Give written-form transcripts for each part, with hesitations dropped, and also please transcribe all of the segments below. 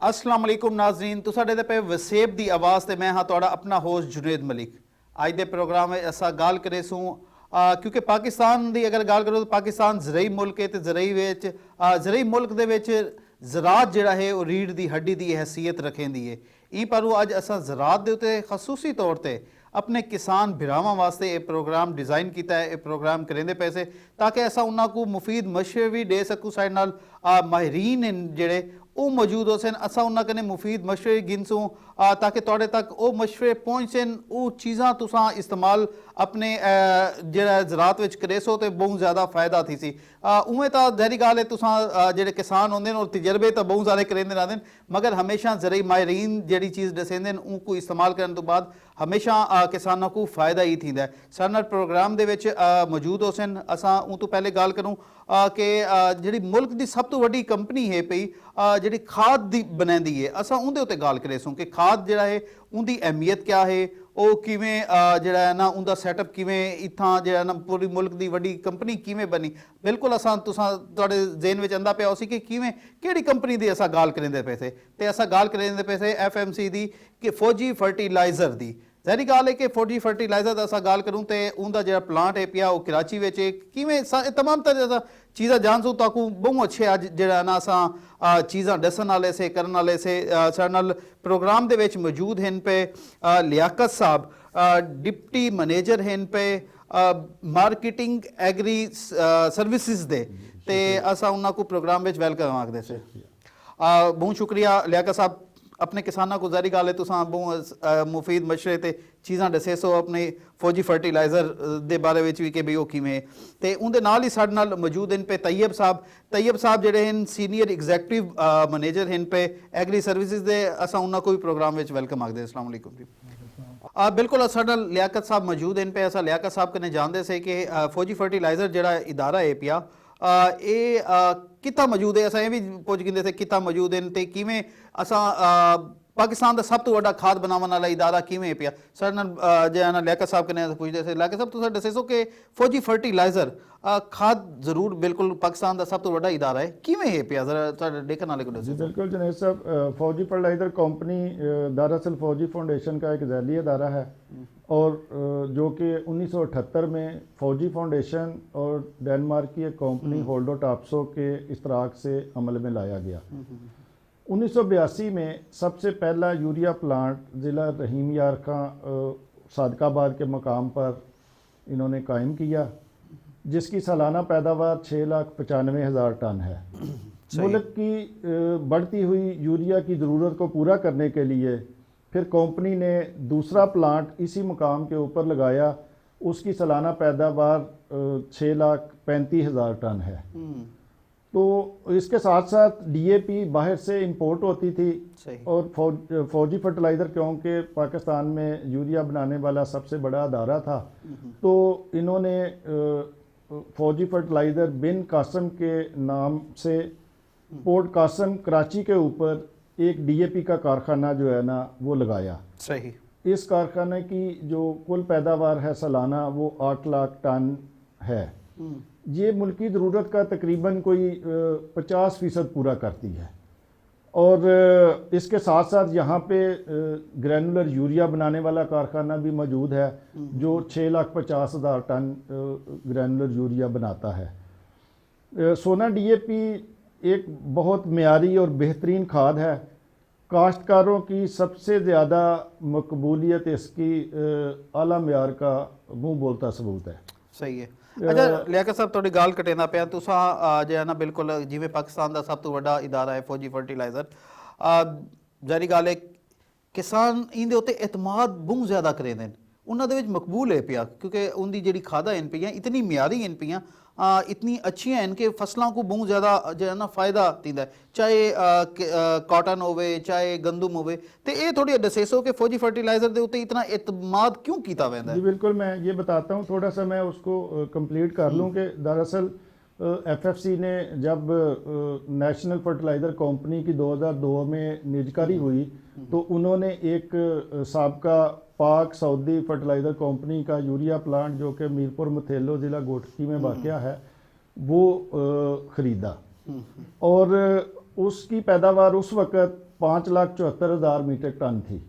अस्सलाम वालेकुम नाज़रीन, तुसां पे वसेब दी आवाज़ ते मैं हाँ तुहाड़ा अपना होस्ट जुनेद मलिक। अज दे प्रोग्राम में असां गाल करे सूं क्योंकि पाकिस्तान दी अगर गाल करो तो पाकिस्तान ज़रई मुल्क है, तो ज़रई मुल्क दे विच ज़रात जिहड़ा है वो रीढ़ दी हड्डी दी हैसियत रखेंदी है। ई पर अज असां ज़रात दे उत्ते खसूसी तौर ते अपने किसान भिरावां वास्ते ये प्रोग्राम डिज़ाइन किया है, ये प्रोग्राम करेंदे पैसे ताकि असां उन्हां को मुफीद मशवरे भी दे सकूं। साडे नाल माहिरीन जिहड़े वो मौजूद हो सन, असां उन्हां कन्नै मुफीद मशवरे गिनसूं ताकि तुहाडे तक वो मशवरे पहुंचन, वो चीज़ां तुसां इस्तेमाल अपने जिहड़ा ज़रात विच करे सो ते बहुत ज़्यादा फ़ायदा थी सी। उवें तां ज़ाहिरी गाल है तुसां जिहड़े किसान होंदे न और तजर्बे तो बहुत सारे करेंदे रहंदे न, मगर हमेशा ज़रई माहिरीन जिहड़ी चीज़ दसेंदे न उनको इस्तेमाल करन तो बाद हमेशा किसानों को फ़ायदा ही थींदा है। साडे नाल प्रोग्राम दे विच मौजूद हो सन। असां उन तो पहले गाल करूं कि जिहड़ी मुल्क दी सब तो वड्डी कंपनी है पई जिहड़ी खाद दी बनांदी है, असां उहदे उत्ते गाल करे सूं कि खाद जिहड़ा है उनकी अहमियत क्या है, वो किवें जिहड़ा है ना उनका सैटअप किवें इत्थां जिहड़ा ना पूरी मुल्क दी वड्डी कंपनी किवें बनी। बिल्कुल असां तुसां तुहाडे ज़हन विच आंदा पिया होसी कि किवें किहड़ी कंपनी दी असां गाल करेंदे पे थे, ते असां गाल करेंदे पे थे FMC दी कि फौजी फर्टिलाइज़र दी। ज़ाहिरी गाल है कि फौजी फर्टिलाइज़र दा असां गाल करूं तो उनका जो प्लांट है पिया वो कराची विच किवें तमाम तरह चीज़ां जानसूं ताकू बहुत अच्छे अज जिहड़ा ना असां चीज़ां दसन वाले से करन वाले से साडे नाल प्रोग्राम दे विच मौजूद हैं पे लियाकत साहब, डिप्टी मैनेजर हैं पे मार्केटिंग एग्री सर्विसिज दे, ते असां उन्हां को प्रोग्राम विच वेलकम आखदे से। बहुत शुक्रिया लियाकत साहब, अपने किसानों को ज़ाहिरी गाल है तुसां बहुत मुफीद मशवरे ते चीज़ां दसे सो अपने फौजी फर्टिलाइज़र दे बारे विच भी कि भी वो किवें ते उनदे नाल ही साडे नाल मौजूद हैं पे तैयब साहब जिहड़े हैं सीनियर एग्जीक्यूटिव मैनेजर हैं पे एग्री सर्विसिज दे। असां उन्हां को भी प्रोग्राम विच वेलकम आखदे। अस्सलाम वालेकुम जी। बिल्कुल साडे नाल लियाकत साहब मौजूद हैं पे। असां लियाकत साहब कन्नै जानदे से कि फौजी फर्टिलाइज़र जिहड़ा इदारा है पिया ये कित्थां मौजूद है, असां ये भी पुछ गिंदे थे कित्थां मौजूद हैं ते किवें असां पाकिस्तान का सब तो वड्डा खाद बनावन वाला इदारा किवें पिया। साडे नाल जिहड़ा ना लियाकत साहब कन्नै पुछदे थे। लियाकत साहब तुसां दस्से सो कि फौजी फर्टिलाइज़र खाद जरूर बिल्कुल पाकिस्तान का सब तो वड्डा इदारा है, किवें है पिया जरा साडे देखण वाले को दस्सो। बिल्कुल जुनैद साहब, फौजी फर्टिलाइज़र कंपनी दरअसल फौजी फाउंडेशन का एक ज़ैली इदारा है और जो कि 1978 में फौजी फाउंडेशन और डेनमार्क की एक कंपनी होल्डो टाप्सो के इश्तराक से अमल में लाया गया। 1982 में सबसे पहला यूरिया प्लांट ज़िला रहीम यार खां सादकाबाद के मकाम पर इन्होंने कायम किया, जिसकी सालाना पैदावार 6,95,000 टन है। मुल्क की बढ़ती हुई यूरिया की ज़रूरत को पूरा करने के लिए फिर कंपनी ने दूसरा प्लांट इसी मुकाम के ऊपर लगाया, उसकी सालाना पैदावार 6,35,000 टन है। तो इसके साथ साथ DAP बाहर से इंपोर्ट होती थी और फौजी फर्टिलाइज़र क्योंकि पाकिस्तान में यूरिया बनाने वाला सबसे बड़ा अदारा था, तो इन्होंने फौजी फर्टिलाइज़र बिन कासम के नाम से पोर्ट कासम कराची के ऊपर एक DAP का कारखाना जो है ना वो लगाया। सही। इस कारखाने की जो कुल पैदावार है सालाना वो 8 लाख टन है। ये मुल्क की ज़रूरत का तकरीबन कोई 50% पूरा करती है। और इसके साथ साथ यहाँ पे ग्रैनुलर यूरिया बनाने वाला कारखाना भी मौजूद है जो 6,50,000 टन ग्रैनुलर यूरिया बनाता है। सोना DAP एक बहुत मियारी और बेहतरीन खाद है। काश्तकारों की सबसे ज़्यादा मकबूलियत इसकी आला मियार का मुँह बोलता सबूत है। सही है। अच्छा लियाकत साहब, तुहाडी गाल कटेंदा पिया, तुसां जो है ना बिल्कुल जिवें पाकिस्तान का सब तो वड्डा इदारा है फौजी फर्टिलाइज़र, ज़ाहिरी गाल है किसान इहदे उत्ते एतमाद बहुत ज़्यादा करेंदे न, उन्हां दे विच मकबूल है पिया क्योंकि उनकी जिहड़ी खादां हैं पियां इतनी मियारी हैं पियां, इतनी अच्छियां हैं कि फसलों को बहुत ज़्यादा जो है ना फ़ायदा दींदा है, चाहे कॉटन होवे चाहे गंदम होवे। तो ये थोड़ी दसे सो कि फौजी फर्टिलाइज़र दे उत्ते इतना एतमाद क्यों कीता वैंदा है? जी बिल्कुल, मैं ये बताता हूँ, थोड़ा सा मैं उसको कंप्लीट कर लूँ कि दरअसल FFC ने जब नेशनल फर्टिलाइज़र कंपनी की 2002 में निजकारी हुई तो उन्होंने एक साबका पाक सऊदी फर्टिलाइज़र कंपनी का यूरिया प्लांट जो कि मीरपुर मथेलो ज़िला गोटकी में वाक़या है वो ख़रीदा और उसकी पैदावार उस वक़्त 5,74,000 मीट्रिक टन थी।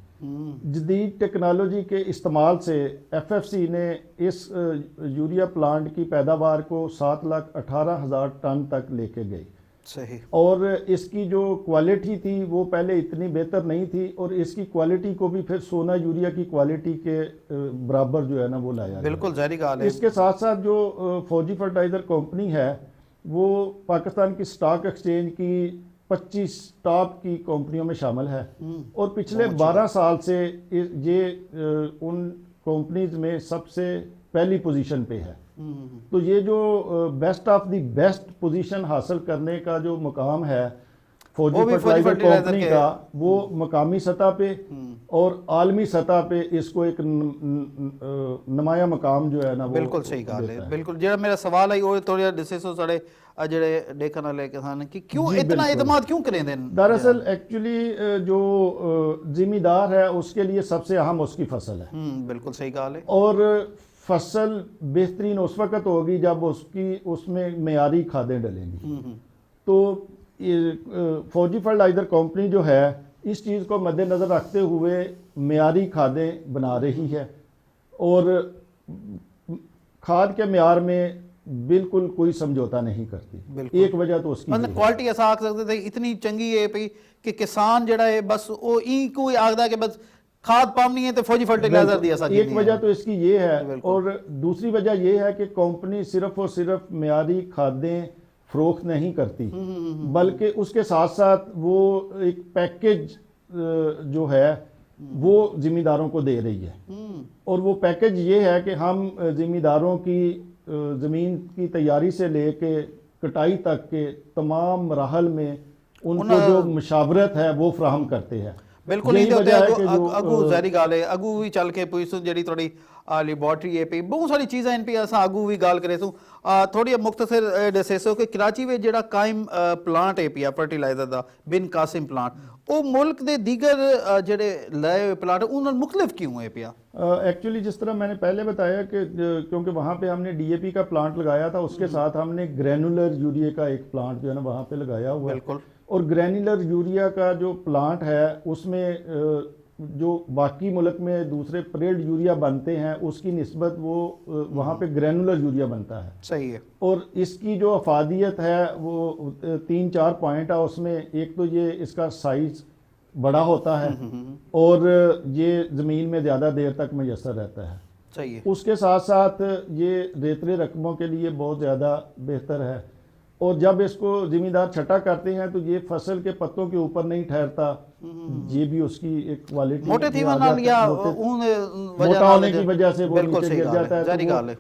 जदीद टेक्नोलॉजी के इस्तेमाल से एफएफसी ने इस यूरिया प्लांट की पैदावार को 7,18,000 टन तक लेके गई। सही। और इसकी जो क्वालिटी थी वो पहले इतनी बेहतर नहीं थी, और इसकी क्वालिटी को भी फिर सोना यूरिया की क्वालिटी के बराबर जो है ना वो लाया। बिल्कुल जारी कहा है। इसके साथ साथ जो फौजी फर्टिलाइज़र कंपनी है वो पाकिस्तान की स्टॉक एक्सचेंज की 25 टॉप की कंपनियों में शामिल है, और पिछले 12 साल से ये उन कंपनीज में सबसे पहली पोजीशन पे है। तो ये जो best of the best position हासिल करने का जो मुकाम है फौजी फर्टिलाइजर कंपनी का, वो मकामी सतह पे और आलमी सतह पे इसको एक नमाया मकाम जो है ना वो बिल्कुल सही कहा है। बिल्कुल ਜਿਹੜਾ ਮੇਰਾ ਸਵਾਲ ਹੈ ਉਹ ਥੋੜਾ ਡਿਸਕਸ ਸਾਡੇ ਜਿਹੜੇ ਦੇਖਣ ਵਾਲੇ ਕਿਸਾਨ ਕਿ ਕਿਉਂ इतना इतमाद क्यों करें देन। दरअसल एक्चुअली जो जिम्मेदार है उसके लिए सबसे अहम उसकी फसल है। बिल्कुल सही कहा है। और फसल बेहतरीन उस वक्त होगी जब उसमें मेयारी खादें डलेंगी। तो फौजी फर्टिलाइज़र कंपनी जो है इस चीज़ को मद्देनज़र रखते हुए मेयारी खादें बना रही है, और खाद के मेयार में बिल्कुल कोई समझौता नहीं करती। एक वजह तो उसकी मतलब क्वालिटी ऐसा आख सकते थे इतनी चंगी है पई कि किसान जड़ा है बस वो ई कोई आखदा कि बस खाद पानी है तो फौजी फर्टिलाइजर दिया सा। एक वजह तो इसकी ये है, और दूसरी वजह ये है कि कंपनी सिर्फ और सिर्फ मेयारी खादें फरोख्त नहीं करती, बल्कि उसके साथ साथ वो एक पैकेज जो है वो जिम्मेदारों को दे रही है। और वो पैकेज ये है कि हम जिम्मेदारों की ज़मीन की तैयारी से लेके कटाई तक के तमाम मराहल में उनको जो मशावरत है वो फराहम करते हैं। बिल्कुल नहीं होते अगू ज़ाहिर गाल है अगू भी चल के पुछसूं जड़ी थोड़ी लेबॉर्टरी है पई बहुत सारी चीज़ां इन पई असां अगू भी गाल करे सूं थोड़ी मुख्तसर दसेसो कि कराची में जेड़ा कायम प्लांट है पिया फर्टिलाइजर दा बिन कासिम प्लांट वो मुल्क दे दीगर जेड़े लाए हुए प्लांट उन मुख्तलिफ क्यों है पिया। एक्चुअली जिस तरह मैंने पहले बताया कि क्योंकि वहाँ पे हमने डीएपी का प्लांट लगाया था, उसके साथ हमने ग्रैनुलर यूरिया का एक प्लांट जो है ना वहाँ पे लगाया हुआ है। बिल्कुल। और ग्रैनुलर यूरिया का जो प्लांट है उसमें जो बाकी मुल्क में दूसरे परेड यूरिया बनते हैं उसकी निस्बत वो वहाँ पे ग्रैनुलर यूरिया बनता है। सही है। और इसकी जो अफादियत है वो 3-4 पॉइंट है उसमें। एक तो ये इसका साइज़ बड़ा होता है और ये ज़मीन में ज़्यादा देर तक मैसर रहता है। सही है। उसके साथ साथ ये रेतले रकबों के लिए बहुत ज़्यादा बेहतर है, और जब इसको ज़मींदार छटा करते हैं तो ये फसल के पत्तों के ऊपर नहीं ठहरता, ये भी उसकी एक क्वालिटी मोटे थी मोटा होने की वजह से वो नीचे गिर जाता है।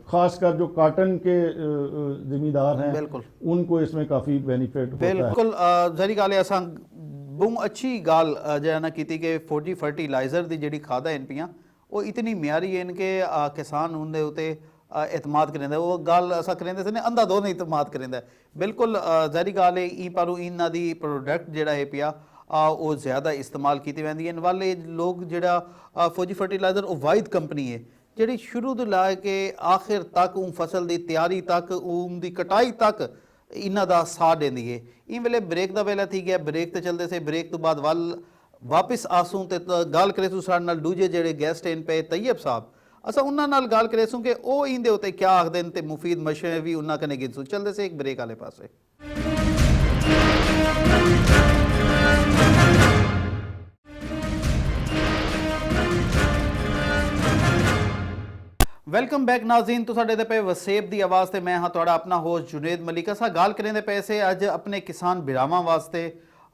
खासकर जो कॉटन के ज़मींदार हैं उनको इसमें काफ़ी बेनिफिट होता है। बिल्कुल ज़ाहिर गाल है असां बहुत अच्छी गाल जो ना की कि फौजी फर्टिलाइजर दी जेड़ी खादा इन पियां वो इतनी म्यारी है इनके किसान उनके उत्ते एतमाद करेंदा वो गल असा करेंदे से अंधा दो नहीं एतमाद करेंदा। बिल्कुल ज़ाहिर गाल है ई पर इन्हां दी प्रोडक्ट जेड़ा है पिया वो ज़्यादा इस्तेमाल की वेंदी है। वाले लोग जेड़ा फौजी फर्टिलाइजर वो वाहिद कंपनी है जेड़ी शुरू तो ला के आखिर तक उन फसल की तैयारी तक उनकी कटाई तक इन्हां दा साथ देंदी है। इन वेले ब्रेक दा वेला थी गया, ब्रेक ते चलते से ब्रेक तो बाद वापस आसूं ते गल करे सूं साडे नाल दूजे जेड़े गेस्ट इन पे तैयब साहब असा उन्हां नाल गल करे सूं कि वो इंदे उत्ते क्या आखदे न ते मुफीद मशवरे भी उन्हां कने गिनसूं। चलदे से एक ब्रेक वाले पासे। वेलकम बैक नाज़रीन, तो साडे दे पे वसेब दी आवाज़ ते मैं हाँ तुहाडा अपना होस्ट जुनेद मलिक। असां गल करेंदे पे से अज अपने किसान भरावां वास्ते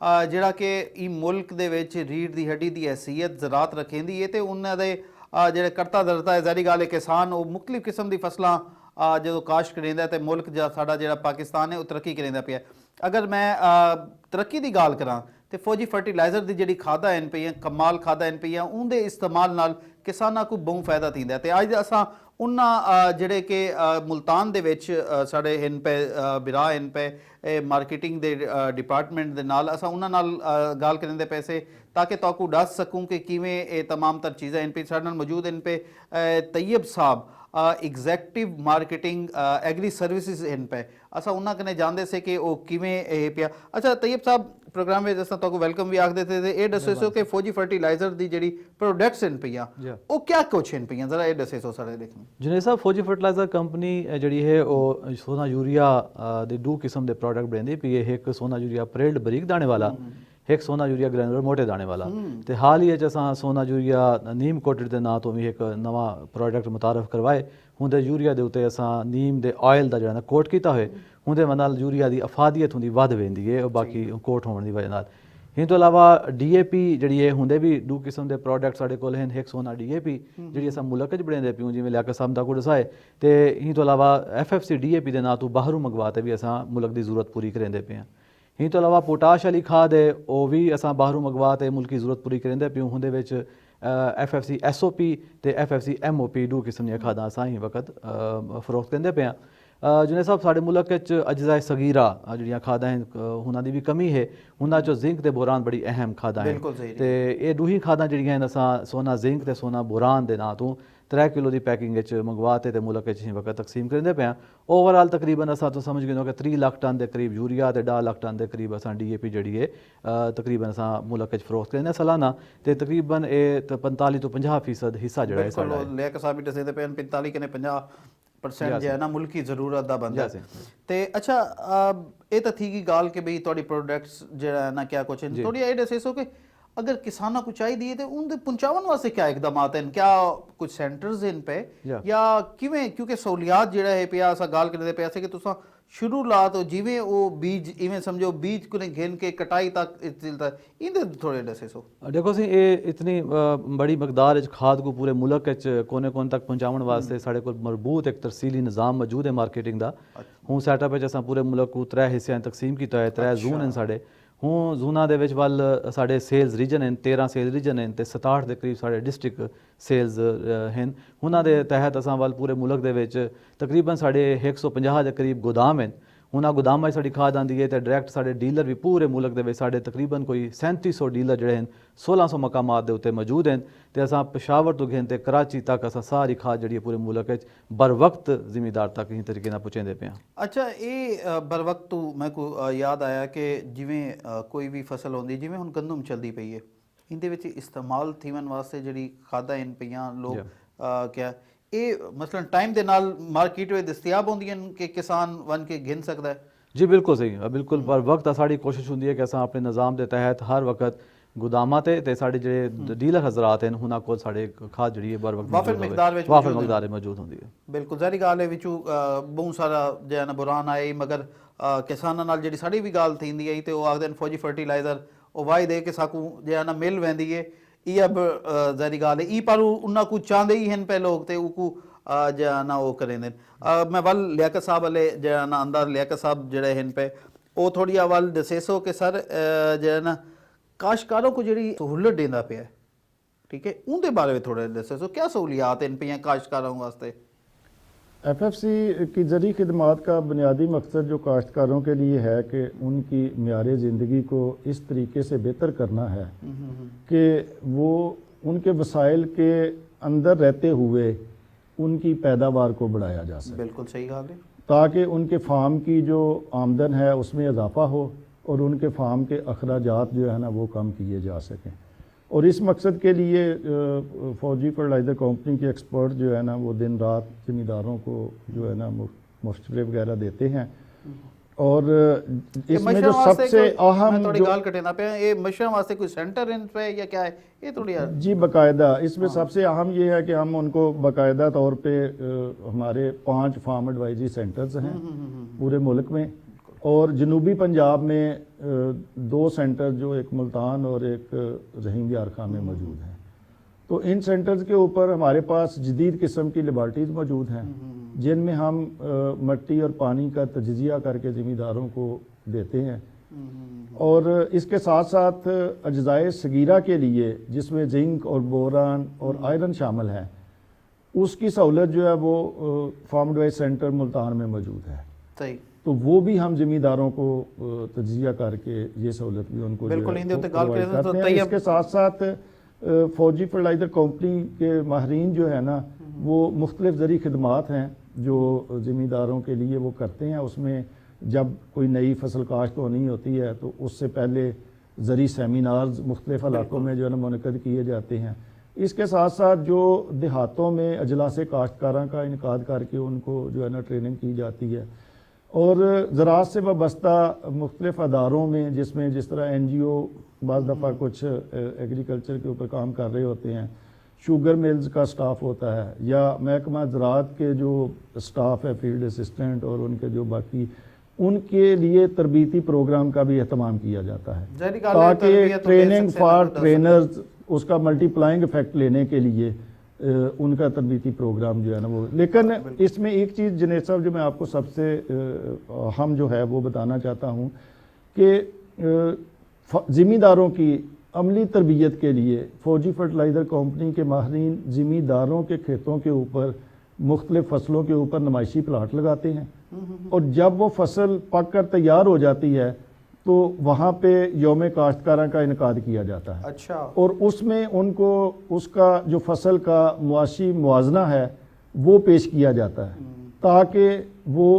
जिहड़ा कि ई मुल्क दे विच रीढ़ दी हड्डी दी हैसीयत ज़रात रखेंदी है ते उन्हां दे जेह्ड़े करता धरता है ज़ाहिर गल है किसान वो मुख्तलिफ किस्म दी फसलां जो काश्त करेंदा ते मुल्क साडा जेह्ड़ा पाकिस्तान है वो तरक्की करेंदा पिया। अगर मैं तरक्की दी गल करां तो फौजी फर्टिलाइजर दी जेह्ड़ी खादां इन पईयां कमाल खादां इन पईयां उनके इस्तेमाल नाल किसानां को बहुत फायदा थींदा है। ते अज असां उन्हां जेह्ड़े कि मुल्तान दे विच साढ़े इन पे बिरा इन पे मार्केटिंग दे डिपार्टमेंट दे नाल असां उन्हां नाल गल करेंदे पे से ताकि तुहानू दस सकूँ कि किवें ये तमाम तर चीज़ां इन पे साडे नाल मौजूद इन पे तैयब साहब ਐਗਜ਼ੈਕਟਿਵ ਮਾਰਕੀਟਿੰਗ ਐਗਰੀ ਸਰਵਿਸਿਜ਼ ਇਨ ਪੈ ਅਸਾਂ ਉਹਨਾਂ ਕਨੇ ਜਾਣਦੇ ਸੇ ਕਿ ਉਹ ਕਿਵੇਂ ਇਹ ਪਿਆ। ਅੱਛਾ ਤैयब ਸਾਹਿਬ ਪ੍ਰੋਗਰਾਮ ਵਿੱਚ ਜਿਸ ਤੁਹਾਨੂੰ ਵੈਲਕਮ ਵੀ ਆਖਦੇ ਤੇ ਇਹ ਦੱਸੋ ਸੋ ਕਿ ਫੌਜੀ ਫਰਟੀਲਾਈਜ਼ਰ ਦੀ ਜਿਹੜੀ ਪ੍ਰੋਡਕਟਸ ਇਨ ਪਈਆਂ ਉਹ ਕਿਆ ਕੁਛ ਇਨ ਪਈਆਂ ਜ਼ਰਾ ਇਹ ਦੱਸੇ ਸੋ ਸਾਰੇ ਦੇਖਣ। जुनेद साहब फौजी फर्टिलाइजर कंपनी ਜਿਹੜੀ ਹੈ ਉਹ ਸੋਨਾ ਯੂਰੀਆ ਦੇ ਦੋ ਕਿਸਮ ਦੇ ਪ੍ਰੋਡਕਟ ਬਣਾਉਂਦੀ ਪਈ ਹੈ। ਇੱਕ ਸੋਨਾ ਯੂਰੀਆ ਪਰੇਲਡ ਬਰੀਕ ਦਾਣੇ ਵਾਲਾ, ਇੱਕ ਸੋਨਾ ਯੂਰੀਆ ਗ੍ਰੈਨੂਲਰ ਮੋਟੇ ਦਾਣੇ ਵਾਲਾ। ਤੇ ਹਾਲ ਹੀ ਚ ਅਸਾਂ ਸੋਨਾ ਯੂਰੀਆ ਨੀਮ ਕੋਟਡ ਦੇ ਨਾਂ ਤੋਂ ਵੀ ਇੱਕ ਨਵਾਂ ਪ੍ਰੋਡਕਟ ਮੁਤਾਰਫ ਕਰਵਾਏ। ਹੁੰਦੇ ਯੂਰੀਆ ਦੇ ਉੱਤੇ ਅਸਾਂ ਨੀਮ ਦੇ ਆਇਲ ਦਾ ਜਿਹੜਾ ਕੋਟ ਕੀਤਾ ਹੋਏ, ਹੁੰਦੇ ਨਾਲ ਯੂਰੀਆ ਦੀ ਅਫਾਦੀਅਤ ਹੁੰਦੀ ਵੱਧ ਵੈਂਦੀ ਹੈ ਬਾਕੀ ਕੋਟ ਹੋਣ ਦੀ ਵਜ੍ਹਾ ਨਾਲ। ਇਸ ਤੋਂ ਇਲਾਵਾ ਡੀਏਪੀ ਜਿਹੜੀ ਹੈ ਹੁੰਦੇ ਵੀ ਦੋ ਕਿਸਮ ਦੇ ਪ੍ਰੋਡਕਟ ਸਾਡੇ ਕੋਲ ਹਨ। ਇੱਕ ਸੋਨਾ ਡੀਏਪੀ ਜਿਹੜੀ ਅਸਾਂ ਮੁਲਕ 'ਚ ਬਣਾਉਂਦੇ ਪਿਓ ਜਿਵੇਂ ਲਿਆਕਤ ਸਾਹਿਬ ਦਾ ਕੋਲ ਦਸਾਏ, ਤੇ ਇਸ ਤੋਂ ਇਲਾਵਾ ਐਫਐਫਸੀ ਡੀਏਪੀ ਦੇ ਨਾਂ ਤੋਂ ਬਾਹਰੋਂ ਮੰਗਵਾ ਤੇ ਵੀ ਅਸਾਂ ਮੁਲਕ ਦੀ ਜ਼ਰੂਰਤ ਪੂਰੀ ਕਰਾਂਦੇ ਪਏ ਹਾਂ। ਇਸ ਤੋਂ ਇਲਾਵਾ ਪੋਟਾਸ਼ ਵਾਲੀ ਖਾਦ ਹੈ ਉਹ ਵੀ ਅਸਾਂ ਬਾਹਰੋਂ ਮੰਗਵਾ ਤੇ ਮੁਲਕ ਦੀ ਜ਼ਰੂਰਤ ਪੂਰੀ ਕਰਾਂਦੇ ਪਿਓ। ਹੁੰਦੇ ਵਿੱਚ ਐਫਐਫਸੀ ਐਸਓਪੀ ਤੇ ਐਫਐਫਸੀ ਐਮਓਪੀ ਦੋ ਕਿਸਮ ਦੀਆਂ ਖਾਦਾਂ ਅਸਾਂ ਹੀ ਵਕਤ ਫਰੋਖਤ ਕਰਦੇ ਪਏ ਹਾਂ। जुनेद साहब साढ़े मुल्क अजज़ाए सगीरा जड़ियाँ खादा हैं उन्हां दी भी कमी है। उन्हां चो जिंक ते बोरान बड़ी अहम खादा हैं ते ये दो ही खादा जड़ियां हैं असां सोना जिंक ते सोना बोरान दे नां तों 3 किलो की पैकिंग मंगवाते ते मुल्क वक्त तकसीम करेंदे पे। ओवरऑल तकरीबन असां तो समझ गए कि 3 लाख टन के करीब यूरिया ते 1.5 लाख टन के करीब असां DAP जड़ी है तकरीबन असां मुल्क फरोख्त करेंदे सालाना। ते तकरीबन ये 45 तो 50% हिस्सा जड़ा है साडा लेक साहब भी दसदे पे 45 कने 50% जो है ना मुल्क की जरूरत दा बंदा ते। अच्छा ये तो थी की गाल कि भाई थोड़ी प्रोडक्ट्स जो है ना क्या कुछ थोड़ी ये दसे सो कि अगर किसानों को चाहिए तो उन पहुंचावन वास्ते क्या इकदाम हैं, क्या कुछ सेंटर्स इन पे या किवें? क्योंकि सहूलियात जो है पे असा गाल करते पे कि तुसा शुरुआत जिवें वो बीज इवें समझो बीज को घेन के कटाई तक चलता इनदे थोड़े दसे सो। देखो सी ये इतनी बड़ी मकदार खाद को पूरे मुल्क कोने कोने तक पहुंचाने वास्ते साढ़े को मरबूत एक तरसीली निज़ाम मौजूद है मार्केटिंग का। हूँ सैटअप असां पूरे मुल्क को 3 हिस्से तकसीम किया है। 3 जोन हैं साढ़े। हूँ जोना दे विच वल साढ़े सेल्स रीजन हैं 13 सेल्स रीजन हैं ते 67 के करीब साढ़े डिस्ट्रिक्ट सेल्स हैं। उन्हां दे तहत असां वल पूरे मुल्क दे विच तकरीबन साढ़े 150 के करीब गोदाम हैं। उन्हां गोदामां साड़ी खाद आंदी है तो डायरैक्ट साढ़े डीलर भी पूरे मुल्क दे विच साढ़े तकरीबन कोई 3700 डीलर जड़े हैं 1600 मकामात दे उत्ते मौजूद हैं। तो असां पेशावर तो घेन ते कराची तक असां सारी खाद जड़ी पूरे मुल्क बर वक्त जिमीदार तक इस तरीके नाल पहुंचाते पे। अच्छा ये बर वक्त तो मैं को याद आया कि जिवें कोई भी फसल होंदी जिवें हुण गंदम चलदी पई है इनदे विच इस्तेमाल थीवन वास्ते जड़ी खादां इन पईयां लोग क्या ये मसलन टाइम दे नाल मार्केट में दस्तियाब होंदियां कि किसान वन के गिन सकता है? जी बिल्कुल सही, बिल्कुल बर वक्त साड़ी कोशिश होंदी है कि असां अपने निज़ाम के तहत हर वक्त गोदामां ते साढ़े जो डीलर हजरात हैं उन्हां कोल साढ़े खाद जड़ी बर वक्त वाफिर मकदार मौजूद होंदी है। बिल्कुल ज़ाहिर गल है विचों बहुत सारा जो है ना बुरान आए मगर किसानां नाल जिहड़ी साडी भी गल थींदी है ते वो आखदे ने फौजी फर्टिलाइजर वो वायदे कि साकू जो है ना मिल वेंदी है ये अब ज़ाहिर गल है ई पर उन्हां को चाहते ही हैं पे लोग ते उको जो है ना वो करेंदे। मैं वल लियाकत साहब वाले जो है ना अंदर लियाकत साहब जड़े हैं पे वो थोड़ी वल दसे सो कि सर जो है ना काश्तकारों को जी सहूलत देंदा पे है, ठीक है, उनके बारे में थोड़े दसे सो क्या सहूलियात इन पे काश्तकारों वास्ते? FFC की ज़रिए खिदमात का बुनियादी मकसद जो काश्तकारों के लिए है कि उनकी म्यारे ज़िंदगी को इस तरीके से बेहतर करना है कि वो उनके वसाइल के अंदर रहते हुए उनकी पैदावार को बढ़ाया जा सके। बिल्कुल सही बात है। ताकि उनके फार्म की जो आमदन है उसमें इजाफा हो और उनके फार्म के अखराजात जो है ना वो कम किए जा सकें। और इस मकसद के लिए फौजी फर्टिलाइज़र कंपनी के एक्सपर्ट जो है ना वो दिन रात ज़मींदारों को जो है ना मशवरे वगैरह देते हैं। और इसमें जो सबसे अहम थोड़ी गाल कटेना पे ये मशवरा वास्ते कोई सेंटर इन पे या क्या है ये थोड़ी जी बाकायदा इसमें सबसे अहम ये है कि हम उनको बाकायदा तौर पे हमारे 5 फार्म एडवाइजरी सेंटर्स हैं पूरे मुल्क में और जनूबी पंजाब में 2 सेंटर जो एक मुल्तान और एक रहीम यार खां में मौजूद हैं। तो इन सेंटर्स के ऊपर हमारे पास जदीद किस्म की लेबॉर्ट्रीज़ मौजूद हैं जिनमें हम मिट्टी और पानी का तजिज़िया करके ज़मींदारों को देते हैं। और इसके साथ साथ अज्जाए सगीरा के लिए जिसमें जिंक और बोरान और आयरन शामिल है उसकी सहूलत जो है वो फार्म एडवाइस सेंटर मुल्तान में मौजूद है। सही, तो वो भी हम ज़मींदारों को तजिया करके ये सहूलत भी उनको इसके साथ साथ फौजी फर्टिलाइज़र कंपनी के माहरीन जो है ना وہ مختلف زرعی خدمات ہیں جو ذمہ کے لیے وہ کرتے ہیں. اس میں جب کوئی نئی فصل کاشت ہونی ہوتی ہے تو اس سے پہلے زرعی سیمینارز مختلف علاقوں میں جو ہے نا منعقد کیے جاتے ہیں. اس کے ساتھ ساتھ جو دیہاتوں میں اجلاس کاشتکاراں کا انعقاد کر کے ان کو جو ہے نا ٹریننگ کی جاتی ہے. اور زراعت سے وابستہ مختلف اداروں میں جس طرح NGO بعض دفعہ کچھ ایگریکلچر کے اوپر کام کر رہے ہوتے ہیں, شوگر ملز کا سٹاف ہوتا ہے, یا محکمہ زراعت کے جو سٹاف ہے فیلڈ اسسٹنٹ اور ان کے جو باقی, ان کے لیے تربیتی پروگرام کا بھی اہتمام کیا جاتا ہے تاکہ ٹریننگ فار ٹرینرز اس کا ملٹی پلائنگ افیکٹ لینے کے لیے ان کا تربیتی پروگرام جو ہے نا وہ. لیکن اس میں ایک چیز جنید صاحب جو میں آپ کو سب سے اہم جو ہے وہ بتانا چاہتا ہوں کہ ذمہ داروں کی عملی تربیت کے لیے فوجی فرٹیلائزر کمپنی کے ماہرین ذمہ داروں کے کھیتوں کے اوپر مختلف فصلوں کے اوپر نمائشی پلاٹ لگاتے ہیں, اور جب وہ فصل پک کر تیار ہو جاتی ہے تو وہاں پہ یوم کاشتکاراں کا انعقاد کیا جاتا ہے. اچھا. اور اس میں ان کو اس کا جو فصل کا معاشی موازنہ ہے وہ پیش کیا جاتا ہے تاکہ وہ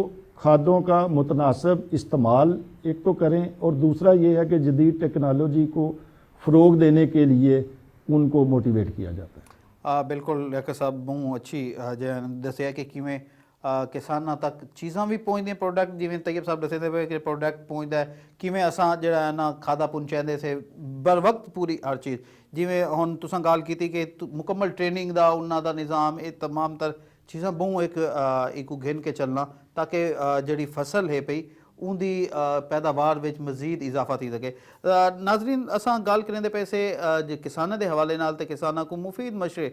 کھادوں کا متناسب استعمال ایک تو کریں, اور دوسرا یہ ہے کہ جدید ٹیکنالوجی کو فروغ دینے کے لیے ان کو موٹیویٹ کیا جاتا ہے. ਬਿਲਕੁਲ ਲਿਆਕਤ ਸਾਹਿਬ ਬਹੁਤ ਅੱਛੀ ਦੱਸਿਆ ਕਿ ਕਿਵੇਂ ਕਿਸਾਨਾਂ ਤੱਕ ਚੀਜ਼ਾਂ ਵੀ ਪਹੁੰਚਦੀਆਂ, ਪ੍ਰੋਡਕਟ ਜਿਵੇਂ ਤੈਯਬ ਸਾਹਿਬ ਦੱਸਦੇ ਪਏ ਕਿ ਪ੍ਰੋਡਕਟ ਪਹੁੰਚਦਾ, ਕਿਵੇਂ ਅਸਾਂ ਜਿਹੜਾ ਹੈ ਨਾ ਖਾਦਾ ਪਹੁੰਚਾਉਂਦੇ ਸੇ ਬਰ ਵਕਤ ਪੂਰੀ ਹਰ ਚੀਜ਼. ਜਿਵੇਂ ਹੁਣ ਤੁਸੀਂ ਗੱਲ ਕੀਤੀ ਕਿ ਮੁਕੰਮਲ ਟ੍ਰੇਨਿੰਗ ਦਾ ਉਹਨਾਂ ਦਾ ਨਿਜ਼ਾਮ, ਇਹ ਤਮਾਮ ਤਰ ਚੀਜ਼ਾਂ ਬਹੁਤ ਇੱਕ ਗਿਣ ਕੇ ਚੱਲਣਾ ਤਾਂ ਕਿ ਜਿਹੜੀ ਫਸਲ ਹੈ ਪਈ ਉਹਦੀ ਪੈਦਾਵਾਰ ਵਿੱਚ ਮਜ਼ੀਦ ਇਜ਼ਾਫਾ ਥੀ ਸਕੇ. ਨਾਜ਼ਰੀਨ, ਅਸਾਂ ਗੱਲ ਕਰਿੰਦੇ ਪਏ ਸੇ ਕਿਸਾਨਾਂ ਦੇ ਹਵਾਲੇ ਨਾਲ ਤੇ ਕਿਸਾਨਾਂ ਨੂੰ ਮੁਫੀਦ ਮਸ਼ਰੇ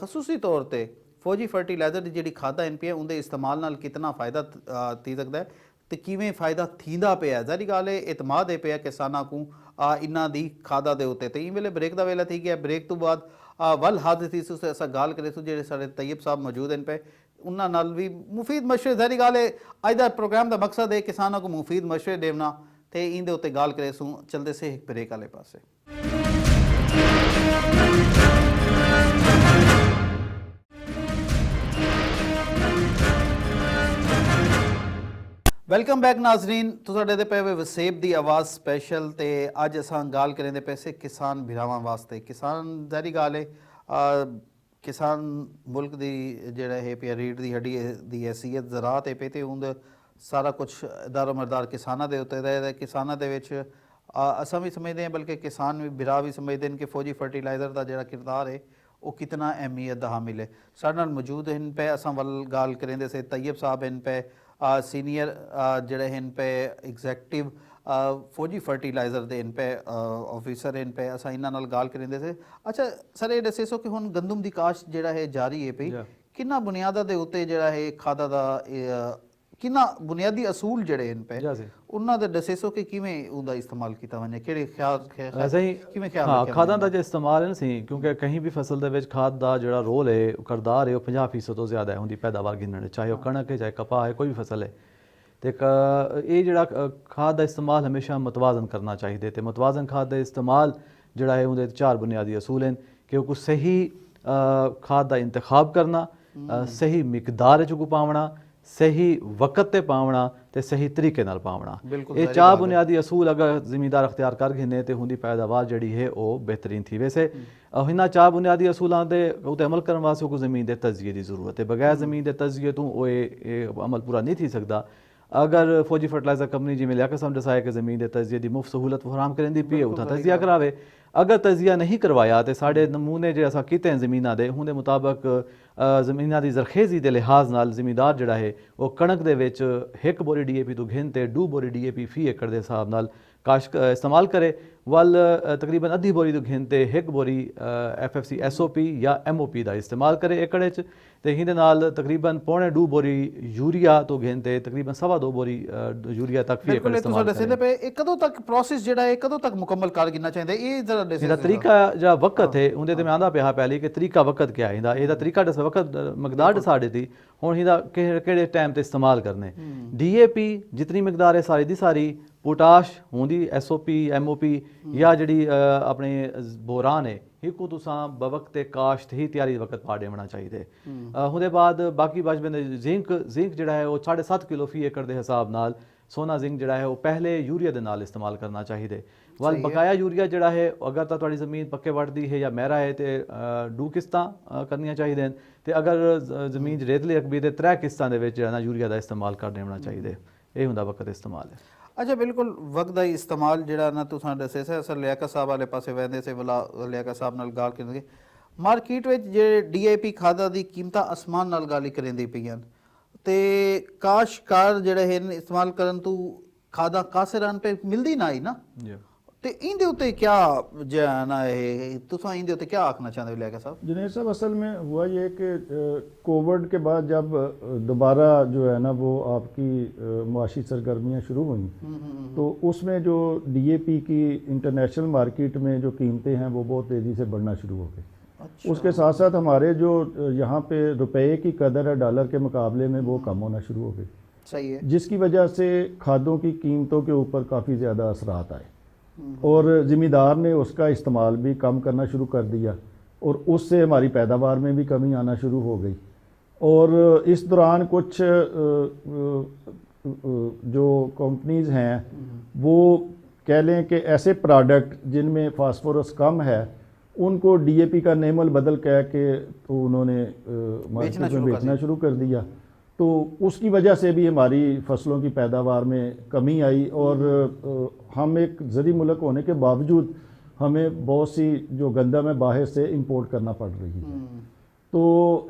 ਖਸੂਸੀ ਤੌਰ ਤੇ ਫੌਜੀ ਫਰਟੀਲਾਈਜ਼ਰ ਦੀ ਜਿਹੜੀ ਖਾਦਾਂ NPK ਉਹਦੇ ਇਸਤੇਮਾਲ ਨਾਲ ਕਿਤਨਾ ਫਾਇਦਾ ਥੀ ਸਕਦਾ ਹੈ ਤੇ ਕਿਵੇਂ ਫਾਇਦਾ ਥੀਂਦਾ ਪਿਆ. ਜ਼ਾਰੀ ਗੱਲ ਹੈ ਇਤਮਾਦ ਹੈ ਪਿਆ ਕਿਸਾਨਾਂ ਨੂੰ ਇਹਨਾਂ ਦੀ ਖਾਦਾਂ ਦੇ ਉੱਤੇ. ਤੇ ਇਹ ਵੇਲੇ ਬ੍ਰੇਕ ਦਾ ਵੇਲਾ ਥੀ ਗਿਆ. ਬ੍ਰੇਕ ਤੋਂ ਬਾਅਦ ਵੱਲ ਹਾਜ਼ਰ ਥੀ ਉਸ ਅਸਾਂ ਗੱਲ ਕਰੇ ਸੋ ਜਿਹੜੇ ਸਾਡੇ ਤੈਯਬ ਸਾਹਿਬ ਮੌਜੂਦ ਹਨ ਪਏ ਉਹਨਾਂ ਨਾਲ ਵੀ ਮੁਫੀਦ ਮਸ਼ਰੇ. ਜ਼ਾਰੀ ਗੱਲ ਹੈ ਅੱਜ ਦਾ ਪ੍ਰੋਗਰਾਮ ਦਾ ਮਕਸਦ ਹੈ ਕਿਸਾਨਾਂ ਨੂੰ ਮੁਫੀਦ ਮਸ਼ਰੇ ਦੇਣਾ ਤੇ ਇਹਦੇ ਉੱਤੇ ਗੱਲ ਕਰੇ ਸੋ ਚਲਦੇ ਸੇ ਇੱਕ ਬ੍ਰੇਕ ਵਾਲੇ ਪਾਸੇ. ਵੈਲਕਮ ਬੈਕ ਨਾਜ਼ਰੀਨ, ਤੁਹਾਡੇ ਦੇ ਪਏ ਵਸੇਬ ਦੀ ਆਵਾਜ਼ ਸਪੈਸ਼ਲ ਤੇ ਅੱਜ ਅਸਾਂ ਗੱਲ ਕਰਿੰਦੇ ਪਏ ਸੇ ਕਿਸਾਨ ਭਰਾਵਾਂ ਵਾਸਤੇ. ਕਿਸਾਨ ਜ਼ਾਰੀ ਗੱਲ ਹੈ ਕਿਸਾਨ ਮੁਲਕ ਦੀ ਜਿਹੜਾ ਹੈ ਪਿਆ ਰੀੜ ਦੀ ਹੱਡੀ ਦੀ ਹੈਸੀਅਤ ਜ਼ਰਾਤ ਹੈ ਪਈ ਤੇ ਉਹਦਾ ਸਾਰਾ ਕੁਛ ਦਾਰੋ ਮਰਦਾਰ ਕਿਸਾਨਾਂ ਦੇ ਉੱਤੇ ਦਾ. ਕਿਸਾਨਾਂ ਦੇ ਵਿੱਚ ਅਸਾਂ ਵੀ ਸਮਝਦੇ ਹਾਂ ਬਲਕਿ ਕਿਸਾਨ ਵੀ ਭਰਾ ਵੀ ਸਮਝਦੇ ਨੇ ਕਿ ਫੌਜੀ ਫਰਟੀਲਾਈਜ਼ਰ ਦਾ ਜਿਹੜਾ ਕਿਰਦਾਰ ਹੈ ਉਹ ਕਿਤਨਾ ਅਹਿਮੀਅਤ ਦਾ ਹਾਮਿਲ ਹੈ. ਸਾਡੇ ਨਾਲ ਮੌਜੂਦ ਹਨ ਪਏ ਅਸਾਂ ਵੱਲ ਗੱਲ ਕਰਿੰਦੇ ਸੇ ਤੈਯਬ ਸਾਹਿਬ ਹਨ ਪਏ ਸੀਨੀਅਰ ਜਿਹੜੇ ਹਨ ਪਏ ਐਗਜ਼ੈਕਟਿਵ ਫੌਜੀ ਫਰਟੀਲਾਈਜ਼ਰ ਦੇ ਹਨ ਪਏ ਆਫਿਸਰ ਹਨ ਪਏ. ਅਸਾਂ ਇਹਨਾਂ ਨਾਲ ਗੱਲ ਕਰਿੰਦੇ ਸੇ. ਅੱਛਾ ਸਰ, ਇਹ ਦੱਸੇ ਸੋ ਕਿ ਹੁਣ ਗੰਦਮ ਦੀ ਕਾਸ਼ਤ ਜਿਹੜਾ ਹੈ ਜਾਰੀ ਹੈ ਪਈ, ਕਿੰਨਾ ਬੁਨਿਆਦਾਂ ਦੇ ਉੱਤੇ ਜਿਹੜਾ ਹੈ ਖਾਦਾਂ ਦਾ ਕਿੰਨਾ ਬੁਨਿਆਦੀ ਅਸੂਲ ਜਿਹੜੇ ਹਨ ਪਏ ਉਹਨਾਂ ਦੇ ਦੱਸੇ ਸੋ ਕਿ ਕਿਵੇਂ ਉਹਦਾ ਇਸਤੇਮਾਲ ਕੀਤਾ ਵਣੇ, ਕਿਹੜੇ ਖਿਆਲ ਕਿਵੇਂ ਖਿਆਲ ਰੱਖਿਆ ਖਾਦਾਂ ਦਾ ਜੋ ਇਸਤੇਮਾਲ ਹੈ ਸੀ, ਕਿਉਂਕਿ ਕहीं ਵੀ ਫਸਲ ਦੇ ਵਿੱਚ ਖਾਦ ਦਾ ਜਿਹੜਾ ਰੋਲ ਹੈ ਕਰਦਾਰ ਹੈ ਉਹ 50% ਤੋਂ ਜ਼ਿਆਦਾ ਹੈ ਉਹਦੀ ਪੈਦਾਵਾਰ ਗਿਣਨ, ਚਾਹੇ ਉਹ ਕਣਕ ਹੈ ਚਾਹੇ ਕਪਾਹ ਹੈ ਕੋਈ ਵੀ ਫਸਲ ਹੈ. ਤੇ ਇਹ ਜਿਹੜਾ ਖਾਦ ਦਾ ਇਸਤੇਮਾਲ ਹਮੇਸ਼ਾ ਮਤਵਾਜ਼ਨ ਕਰਨਾ ਚਾਹੀਦਾ ਤੇ ਮਤਵਾਜ਼ਨ ਖਾਦ ਦਾ ਇਸਤੇਮਾਲ ਜਿਹੜਾ ਹੈ ਉਹਦੇ 4 ਬੁਨਿਆਦੀ ਅਸੂਲ ਹਨ ਕਿ ਉਹ ਸਹੀ ਖਾਦ ਦਾ ਇੰਤਖਾਬ ਕਰਨਾ, ਸਹੀ ਮਿਕਦਾਰ 'ਚ ਪਾਉਣਾ, ਸਹੀ ਵਕਤ ਤੇ ਪਾਉਣਾ ਤੇ ਸਹੀ ਤਰੀਕੇ ਨਾਲ ਪਾਉਣਾ. ਇਹ 4 ਬੁਨਿਆਦੀ ਅਸੂਲ ਅਗਰ ਜ਼ਿਮੀਂਦਾਰ ਅਖਤਿਆਰ ਕਰ ਗਏ ਤੇ ਉਹਦੀ ਪੈਦਾਵਾਰ ਜਿਹੜੀ ਹੈ ਉਹ ਬਿਹਤਰੀਨ ਥੀ. ਵੈਸੇ ਇਹਨਾਂ 4 ਬੁਨਿਆਦੀ ਅਸੂਲਾਂ ਦੇ ਉੱਤੇ ਅਮਲ ਕਰਨ ਵਾਸਤੇ ਕੋਈ ਜ਼ਮੀਨ ਦੇ ਤਜਜ਼ੀਏ ਦੀ ਜ਼ਰੂਰਤ ਹੈ. ਬਗੈਰ ਜ਼ਮੀਨ ਦੇ ਤਜਜ਼ੀਏ ਤੋਂ ਉਹ ਇਹ ਅਮਲ ਪੂਰਾ ਨਹੀਂ ਥੀ ਸਕਦਾ. ਅਗਰ ਫੌਜੀ ਫਰਟੀਲਾਈਜ਼ਰ ਕੰਪਨੀ ਜਿਵੇਂ ਲਿਆਕਤ ਸਾਹਿਬ ਦੱਸਿਆ ਕਿ ਜ਼ਮੀਨ ਦੇ ਤਜਜ਼ੀਏ ਦੀ ਮੁਫਤ ਸਹੂਲਤ ਫਰਾਹਮ ਕਰਨ ਦੀ ਪਈ ਉੱਥਾਂ ਤਜਜ਼ੀਆ ਕਰਾਵੇ. ਅਗਰ ਤਜਜ਼ੀਆ ਨਹੀਂ ਕਰਵਾਇਆ ਤੇ ਸਾਡੇ ਨਮੂਨੇ ਜਿਹੜੇ ਅਸਾਂ ਕੀਤੇ ਹਨ ਜ਼ਮੀਨਾਂ ਦੇ ਉਹਦੇ ਮੁਤਾਬਕ ਜ਼ਮੀਨਾਂ ਦੀ ਜ਼ਰਖੇਜ਼ੀ ਦੇ ਲਿਹਾਜ਼ ਨਾਲ ਜ਼ਿਮੀਂਦਾਰ ਜਿਹੜਾ ਹੈ ਉਹ ਕਣਕ ਦੇ ਵਿੱਚ 1 ਬੋਰੀ DAP ਤੋਂ ਘਿਣ ਤੇ 2 ਬੋਰੀ DAP ਫੀ ਏਕੜ ਦੇ ਹਿਸਾਬ ਨਾਲ ਕਾਸ਼ ਇਸਤੇਮਾਲ ਕਰੇ, ਵੱਲ ਤਕਰੀਬਨ ਅੱਧੀ ਬੋਰੀ ਤੋਂ ਘਿਣ ਤੇ 1 ਬੋਰੀ FFC SOP ਜਾਂ MOP ਦਾ ਇਸਤੇਮਾਲ ਕਰੇ ਏਕੜ 'ਚ ਤੇ ਇਹਦੇ ਨਾਲ ਤਕਰੀਬਨ 1.25 ਬੋਰੀ ਯੂਰੀਆ ਤੋਂ ਘਿਣ ਤੇ ਤਕਰੀਬਨ 2.25 ਬੋਰੀ ਯੂਰੀਆ ਤੱਕ ਫੀ ਏਕੜ ਇਸਤੇਮਾਲ ਕਰੇ. ਇਹ ਕਦੋਂ ਤੱਕ ਪ੍ਰੋਸੈਸ ਜਿਹੜਾ ਹੈ ਕਦੋਂ ਤੱਕ ਮੁਕੰਮਲ ਕਰ ਗਿਣਨਾ ਚਾਹੀਦਾ? ਇਹ ਜ਼ਰਾ ਦੱਸੋ. ਇਹਦਾ ਤਰੀਕਾ ਜਿਹੜਾ ਵਕਤ ਹੈ ਉਹਦੇ ਤੇ ਮੈਂ ਆਂਦਾ ਪਿਆ ਪਹਿਲੇ ਕਿ ਤਰੀਕਾ ਵਕਤ ਕਿਆ ਹੈ ਇਹਦਾ ਤਰੀਕਾ ਦੱਸ ਵਕਤ ਮਕਦਾਰ ਡਿਸਾਈਡ ਦੀ ਹੁਣ ਇਹਦਾ ਕਿਹੜੇ ਟਾਈਮ ਤੇ ਇਸਤੇਮਾਲ ਕਰਨੇ. DAP ਜਿਤਨੀ ਮਕਦਾਰ ਹੈ ਸਾਰੀ ਦੀ ਸਾਰੀ, ਪੋਟਾਸ਼ ਹੁੰਦੀ SOP MOP ਜਾਂ ਜਿਹੜੀ ਆਪਣੇ ਬੋਰਾਨ ਹੈ हिकु तुसां बवक़्ते काश्त ही तैयारी वक़्त पा ॾेवणा चाहिए ਉਹਦੇ ਬਾਅਦ ਬਾਕੀ ਬਚ ਬੰਦੇ ਜ਼ਿੰਕ ਜਿਹੜਾ ਹੈ ਉਹ 7.5 ਕਿਲੋ ਫੀ ਏਕੜ ਦੇ ਹਿਸਾਬ ਨਾਲ ਸੋਨਾ ਜ਼ਿੰਕ ਜਿਹੜਾ ਹੈ ਉਹ ਪਹਿਲੇ ਯੂਰੀਆ ਦੇ ਨਾਲ ਇਸਤੇਮਾਲ ਕਰਨਾ ਚਾਹੀਦਾ ਵੱਲ ਬਕਾਇਆ ਯੂਰੀਆ ਜਿਹੜਾ ਹੈ ਅਗਰ ਤਾਂ ਤੁਹਾਡੀ ਜ਼ਮੀਨ ਪੱਕੇ ਵੱਟਦੀ ਹੈ ਜਾਂ ਮਹਿਰਾ ਹੈ ਤੇ 2 ਕਿਸ਼ਤਾਂ ਕਰਨੀਆਂ ਚਾਹੀਦੀਆਂ ਤੇ ਅਗਰ ਜ਼ਮੀਨ ਰੇਤਲੀ ਰਕਬੀ ਦੇ 3 ਕਿਸ਼ਤਾਂ ਦੇ ਵਿੱਚ ਜਿਹੜਾ ਨਾ ਯੂਰੀਆ ਦਾ ਇਸਤੇਮਾਲ ਕਰ ਦੇਣਾ ਚਾਹੀਦਾ ਇਹ ਹੁੰਦਾ ਵਕਤ ਇਸਤੇਮਾਲ ਹੈ अच्छा बिल्कुल वक्त का इस्तेमाल जड़ा ना तुसां दसे से असल लियाकत साहब वाले पासे वहदे से वला लियाकत साहब नाल गाल करनगे मार्केट विच जे DAP खादा दी कीमतां आसमान नाल गाली करेंदी पईयां ते काशकार जेड़े हैं इस्तेमाल करन तू खादा कासरान पे मिलदी ना आई ना ते इंदे उत्ते क्या जाना है तुसां इंदे उत्ते क्या आखना चाहते हो लियाकत साहब जुनैद साहब असल में हुआ ये कि कोविड के बाद जब दोबारा जो है ना वो आपकी मुआशी सरगर्मियाँ शुरू हुई तो उसमें जो DAP की इंटरनेशनल मार्केट में जो कीमतें हैं वो बहुत तेज़ी से बढ़ना शुरू हो गई अच्छा। उसके साथ साथ हमारे जो यहाँ पे रुपए की कदर है डॉलर के मुकाबले में वो कम होना शुरू हो गई सही है जिसकी वजह से खादों की कीमतों के ऊपर काफ़ी ज़्यादा असरात आए और ज़िम्मेदार ने उसका इस्तेमाल भी कम करना शुरू कर दिया और उससे हमारी पैदावार में भी कमी आना शुरू हो गई और इस दौरान कुछ जो कंपनीज़ हैं वो कह लें कि ऐसे प्रोडक्ट जिनमें फास्फोरस कम है उनको DAP का नेमल बदल कह के तो उन्होंने मार्केट में बेचना शुरू कर दिया तो उसकी वजह से भी हमारी फसलों की पैदावार में कमी आई और हम एक ज़री मुल्क होने के बावजूद हमें बहुत सी जो गंदम है बाहर से इंपोर्ट करना पड़ रही है तो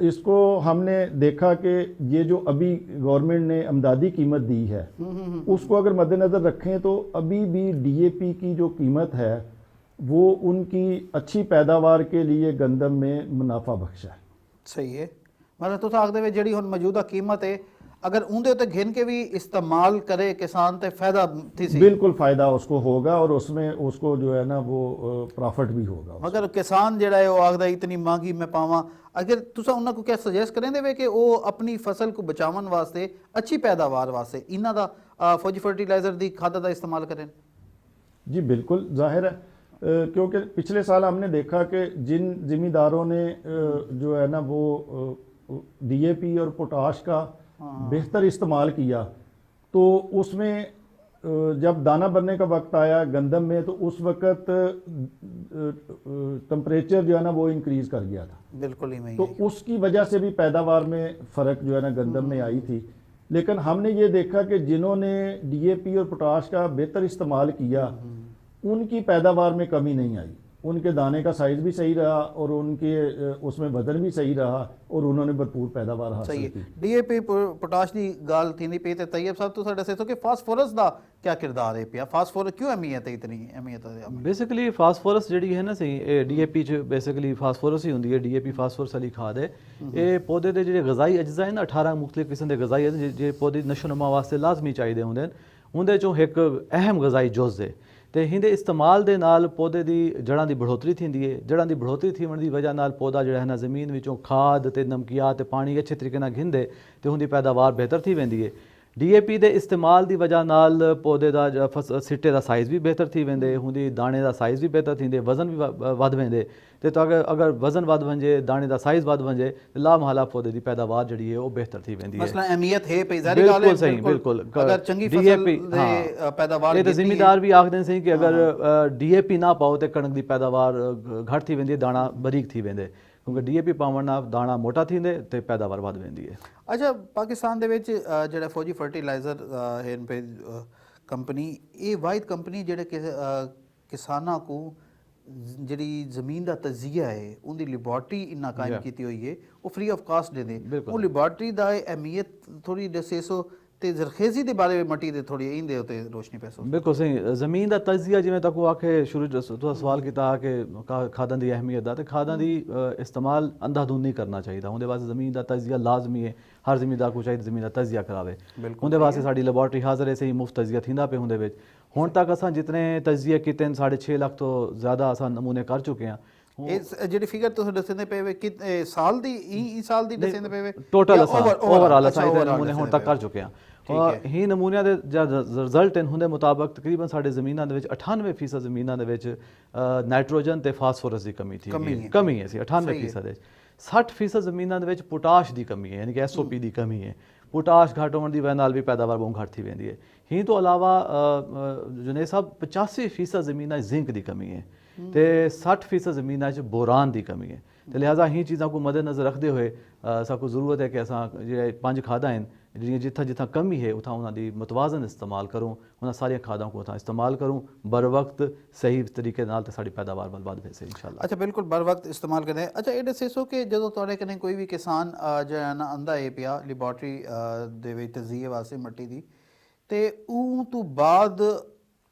इसको हमने देखा कि ये जो अभी गवर्नमेंट ने अमदादी कीमत दी है उसको अगर मद्देनज़र रखें तो अभी भी DAP की जो कीमत है वो उनकी अच्छी पैदावार के लिए गंदम में मुनाफा बख्श है सही है मतलब तुस आखदे वे जेड़ी हुन मौजूदा कीमत है अगर उनदे उत्ते घिन के भी इस्तेमाल करे किसान ते फायदा थी सी बिल्कुल फ़ायदा उसको होगा और उसमें उसको जो है ना वो प्रॉफिट भी होगा मगर किसान जेड़ा है वो आखदा इतनी महंगी मैं पावां अगर तुसा उन्हां को क्या सजेस्ट करेंदे वे कि वो अपनी फसल को बचावन वास्ते अच्छी पैदावार वास्ते इन्हां दा फौजी फर्टिलाइजर दी खादा दा इस्तेमाल करें जी बिल्कुल जाहिर है क्योंकि पिछले साल हमने देखा कि जिन ज़िम्मेदारों ने जो है ना वो DAP और पोटाश का बेहतर इस्तेमाल किया तो उसमें जब दाना बनने का वक्त आया गंदम में तो उस वक्त टेम्परेचर जो है ना वो इंक्रीज़ कर गया था बिल्कुल ही तो उसकी वजह से भी पैदावार में फ़र्क जो है ना गंदम में आई थी लेकिन हमने ये देखा कि जिन्होंने DAP और पोटाश का बेहतर इस्तेमाल किया उनकी पैदावार में कमी नहीं आई उनके दाने का साइज़ भी सही रहा और उनके उसमें वजन भी सही रहा और उन्होंने भरपूर पैदावार हासिल की DAP पोटाश की गाल थी पे तैयब साहब तुसा दसे तो कि फास्फोरस का क्या किरदार है पिया फास्फोरस क्यों अहमियत है इतनी अहमियत है बेसिकली फास्फोरस जी है ना सही DAP च बेसिकली फास्फोरस ही होंगी है DAP फास्फोरस वाली खाद है ये पौधे के जो गज़ाई अज्जा है ना 18 मुख्तलिफ किस्म के गज़ाई अज्जे जो पौधे नशोनुमा वास्ते लाजमी चाहिए होंगे उनके चों एक अहम गज़ाई जुज़ है ਤੇ ਇਹਦੇ ਇਸਤੇਮਾਲ ਦੇ ਨਾਲ ਪੌਦੇ ਦੀ ਜੜ੍ਹਾਂ ਦੀ ਬੜੋਤਰੀ ਥੀਂਦੀ ਹੈ ਜੜ੍ਹਾਂ ਦੀ ਬੜੋਤਰੀ ਥੀਵਣ ਦੀ ਵਜ੍ਹਾ ਨਾਲ ਪੌਦਾ ਜਿਹੜਾ ਹੈ ਨਾ ਜ਼ਮੀਨ ਵਿੱਚੋਂ ਖਾਦ ਤੇ ਨਮਕੀਆਤ ਤੇ ਪਾਣੀ ਅੱਛੇ ਤਰੀਕੇ ਨਾਲ ਘਿੰਦੇ ਤੇ ਉਹਦੀ ਪੈਦਾਵਾਰ ਬਿਹਤਰ ਥੀ ਵੈਂਦੀ ਹੈ DAP ਦੇ ਇਸਤੇਮਾਲ ਦੀ ਵਜ੍ਹਾ ਨਾਲ ਪੌਦੇ ਦਾ ਸਿੱਟੇ ਦਾ ਸਾਈਜ਼ ਵੀ ਬਿਹਤਰ ਥੀ ਵੈਂਦੇ ਹੁੰਦੀ ਦਾਣੇ ਦਾ ਸਾਈਜ਼ ਵੀ ਬਿਹਤਰ ਥੀਂਦੇ ਵਜ਼ਨ ਵੀ ਵੱਧ ਵੈਂਦੇ ਤੇ ਅਗਰ ਵਜ਼ਨ ਵੱਧ ਵੰਜੇ ਦਾਣੇ ਦਾ ਸਾਈਜ਼ ਵੱਧ ਵੰਜੇ ਤੇ ਲਾ ਮਹਲਾ ਪੌਦੇ ਦੀ ਪੈਦਾਵਾਰ ਜਿਹੜੀ ਹੈ ਉਹ ਬਿਹਤਰ ਥੀ ਵੈਂਦੀ ਹੈ ਮਸਲਾ ਅਹਿਮੀਅਤ ਹੈ ਪਈ ਜ਼ਾਰੀ ਗੱਲ ਹੈ ਬਿਲਕੁਲ ਅਗਰ ਚੰਗੀ ਫਸਲ ਦੇ ਪੈਦਾਵਾਰ ਇਹ ਤਾਂ ਜ਼ਿੰਮੇਦਾਰ ਵੀ ਆਖਦੇ ਸੀ ਕਿ ਅਗਰ DAP ਨਾ ਪਾਓ ਤੇ ਕਣਕ ਦੀ ਪੈਦਾਵਾਰ ਘੱਟ ਥੀ ਵੈਂਦੀ ਦਾਣਾ ਬਰੀਕ ਥੀ ਵੈਂਦੇ क्योंकि DAP पावन नाल दाना मोटा थींदे ते पैदावार वध वेंदी है अच्छा पाकिस्तान दे विच जेड़ा फौजी फर्टिलाइजर है इन पे कंपनी ये वाहिद कंपनी जेड़े किसानां को ਜਿਹੜੀ ਜ਼ਮੀਨ ਦਾ ਤਜਜ਼ੀਆ ਹੈ ਉਹਦੀ ਲੈਬੋਰਟਰੀ ਇਨਾ ਕਾਇਮ ਕੀਤੀ ਹੋਈ ਹੈ ਉਹ ਫ੍ਰੀ ਆਫ ਕਾਸਟ ਦੇ ਦੇ ਉਹ ਲੈਬੋਰਟਰੀ ਦਾ ਅਹਿਮੀਅਤ ਥੋੜੀ ਦੱਸੇ ਸੋ ਤੇ ਜ਼ਰਖੇਜ਼ੀ ਦੇ ਬਾਰੇ ਮਟੀ ਦੇ ਥੋੜੀ ਇਹਦੇ ਉਤੇ ਰੋਸ਼ਨੀ ਪੈਸੋ ਬਿਲਕੁਲ ਸਹੀ ਜ਼ਮੀਨ ਦਾ ਤਜਜ਼ੀਆ ਜਿਵੇਂ ਤੱਕ ਉਹ ਆਖੇ ਸ਼ੁਰੂ ਤੋਂ ਸਵਾਲ ਕੀਤਾ ਕਿ ਖਾਦਾਂ ਦੀ ਅਹਿਮੀਅਤ ਦਾ ਤੇ ਖਾਦਾਂ ਦੀ ਇਸਤੇਮਾਲ ਅੰਧਾਧੁੰਦ ਨਹੀਂ ਕਰਨਾ ਚਾਹੀਦਾ ਉਹਦੇ ਵਾਸਤੇ ਜ਼ਮੀਨ ਦਾ ਤਜਜ਼ੀਆ ਲਾਜ਼ਮੀ ਹੈ ਹਰ ਜ਼ਿਮੀਂਦਾਰ को ਚਾਹੀਦਾ ਜ਼ਮੀਨ ਦਾ ਤਜਜ਼ੀਆ ਕਰਾਵੇ ਉਹਦੇ ਵਾਸਤੇ ਸਾਡੀ ਲੈਬੋਰਟਰੀ ਹਾਜ਼ਰ ਹੈ ਸਹੀ ਮੁਫਤ ਤਜਜ਼ੀਆ ਥੀਂਦਾ ਪਏ ਹੁੰਦੇ ਵਿੱਚ ਹੁਣ ਤੱਕ ਅਸਾਂ ਜਿਤਨੇ ਤਜਜ਼ੀਏ ਕੀਤੇ 6.5 ਲੱਖ ਤੋਂ ਜ਼ਿਆਦਾ ਅਸਾਂ ਨਮੂਨੇ ਕਰ ਚੁੱਕੇ ਹਾਂ ਇਹ ਜਿਹੜੀ ਫਿਗਰ ਤੁਸੀਂ ਦੱਸਦੇ ਪਏ ਵੇ ਕਿ ਸਾਲ ਦੀ ਸਾਲ ਦੀ ਦੱਸਦੇ ਪਏ ਵੇ ਟੋਟਲ ਅਸਾਂ ਓਵਰਆਲ ਅਸਾਂ ਇਹਦੇ ਨਮੂਨੇ ਹੁਣ ਤੱਕ ਕਰ ਚੁੱਕੇ ਹਾਂ ਹੀ ਨਮੂਨਿਆਂ ਦੇ ਰਿਜ਼ਲਟ ਇਨ ਦੇ ਮੁਤਾਬਕ ਤਕਰੀਬਨ ਸਾਡੇ ਜ਼ਮੀਨਾਂ ਦੇ ਵਿੱਚ 98% ਜ਼ਮੀਨਾਂ ਦੇ ਵਿੱਚ ਨਾਈਟ੍ਰੋਜਨ ਤੇ ਫਾਸਫੋਰਸ ਦੀ ਕਮੀ ਹੈ ਸੀ 98% ਦੇ 60% ਜ਼ਮੀਨਾਂ ਦੇ ਵਿੱਚ ਪੋਟਾਸ਼ ਦੀ ਕਮੀ ਹੈ, ਯਾਨੀ ਕਿ SOP ਦੀ ਕਮੀ ਹੈ। ਪੋਟਾਸ਼ ਘੱਟ ਹੋਣ ਦੀ ਵਜ੍ਹਾ ਨਾਲ ਵੀ ਪੈਦਾਵਾਰ ਬਹੁਤ ਘੱਟ ਥੀ ਵੈਂਦੀ ਹੈ। ਹੀ ਤੋਂ ਇਲਾਵਾ ਜੁਨੇਦ ਸਾਹਿਬ 85% ਜ਼ਮੀਨਾਂ 'ਚ ਜ਼ਿੰਕ ਦੀ ਕਮੀ ਹੈ ਤੇ 60% ਜ਼ਮੀਨਾਂ 'ਚ ਬੋਰਾਨ ਦੀ ਕਮੀ ਹੈ। ਤੇ ਲਿਹਾਜ਼ਾ ਹੀ ਚੀਜ਼ਾਂ को मद्देनज़र रखते हुए साकू ज़रूरत है कि असां ਜਿਹੜੇ 5 ਖਾਦਾਂ ਹਨ ਜਿਹੜੀਆਂ ਜਿੱਥਾਂ ਕਮੀ ਹੈ ਉਥਾਂ ਉਹਨਾਂ ਦੀ ਮੁਤਵਾਜ਼ਨ ਇਸਤੇਮਾਲ ਕਰੂੰ, ਉਹਨਾਂ ਸਾਰੀਆਂ ਖਾਦਾਂ को ਉਥਾਂ ਇਸਤੇਮਾਲ ਕਰੂੰ ਬਰ ਵਕਤ ਸਹੀ ਤਰੀਕੇ ਨਾਲ ਤੇ ਸਾਡੀ ਪੈਦਾਵਾਰ ਵੱਧ ਵੈਸੇ ਇਨਸ਼ਾਅੱਲਾ। ਅੱਛਾ, ਬਿਲਕੁਲ ਬਰ ਵਕਤ ਇਸਤੇਮਾਲ ਕਰਦੇ। ਅੱਛਾ, ਇਹ ਦੱਸੋ ਕਿ ਜਦੋਂ ਤੁਹਾਡੇ ਕਨੇ ਕੋਈ ਵੀ ਕਿਸਾਨ ਜਿਹੜਾ ਨਾ ਆਂਦਾ ਹੈ ਪਿਆ ਲੈਬੋਰਟਰੀ ਦੇ ਵਿੱਚ ਤਜ਼ੀਏ ਵਾਸਤੇ ਮਿੱਟੀ ਦੀ ਤੇ ਉਹ ਤੋਂ ਬਾਅਦ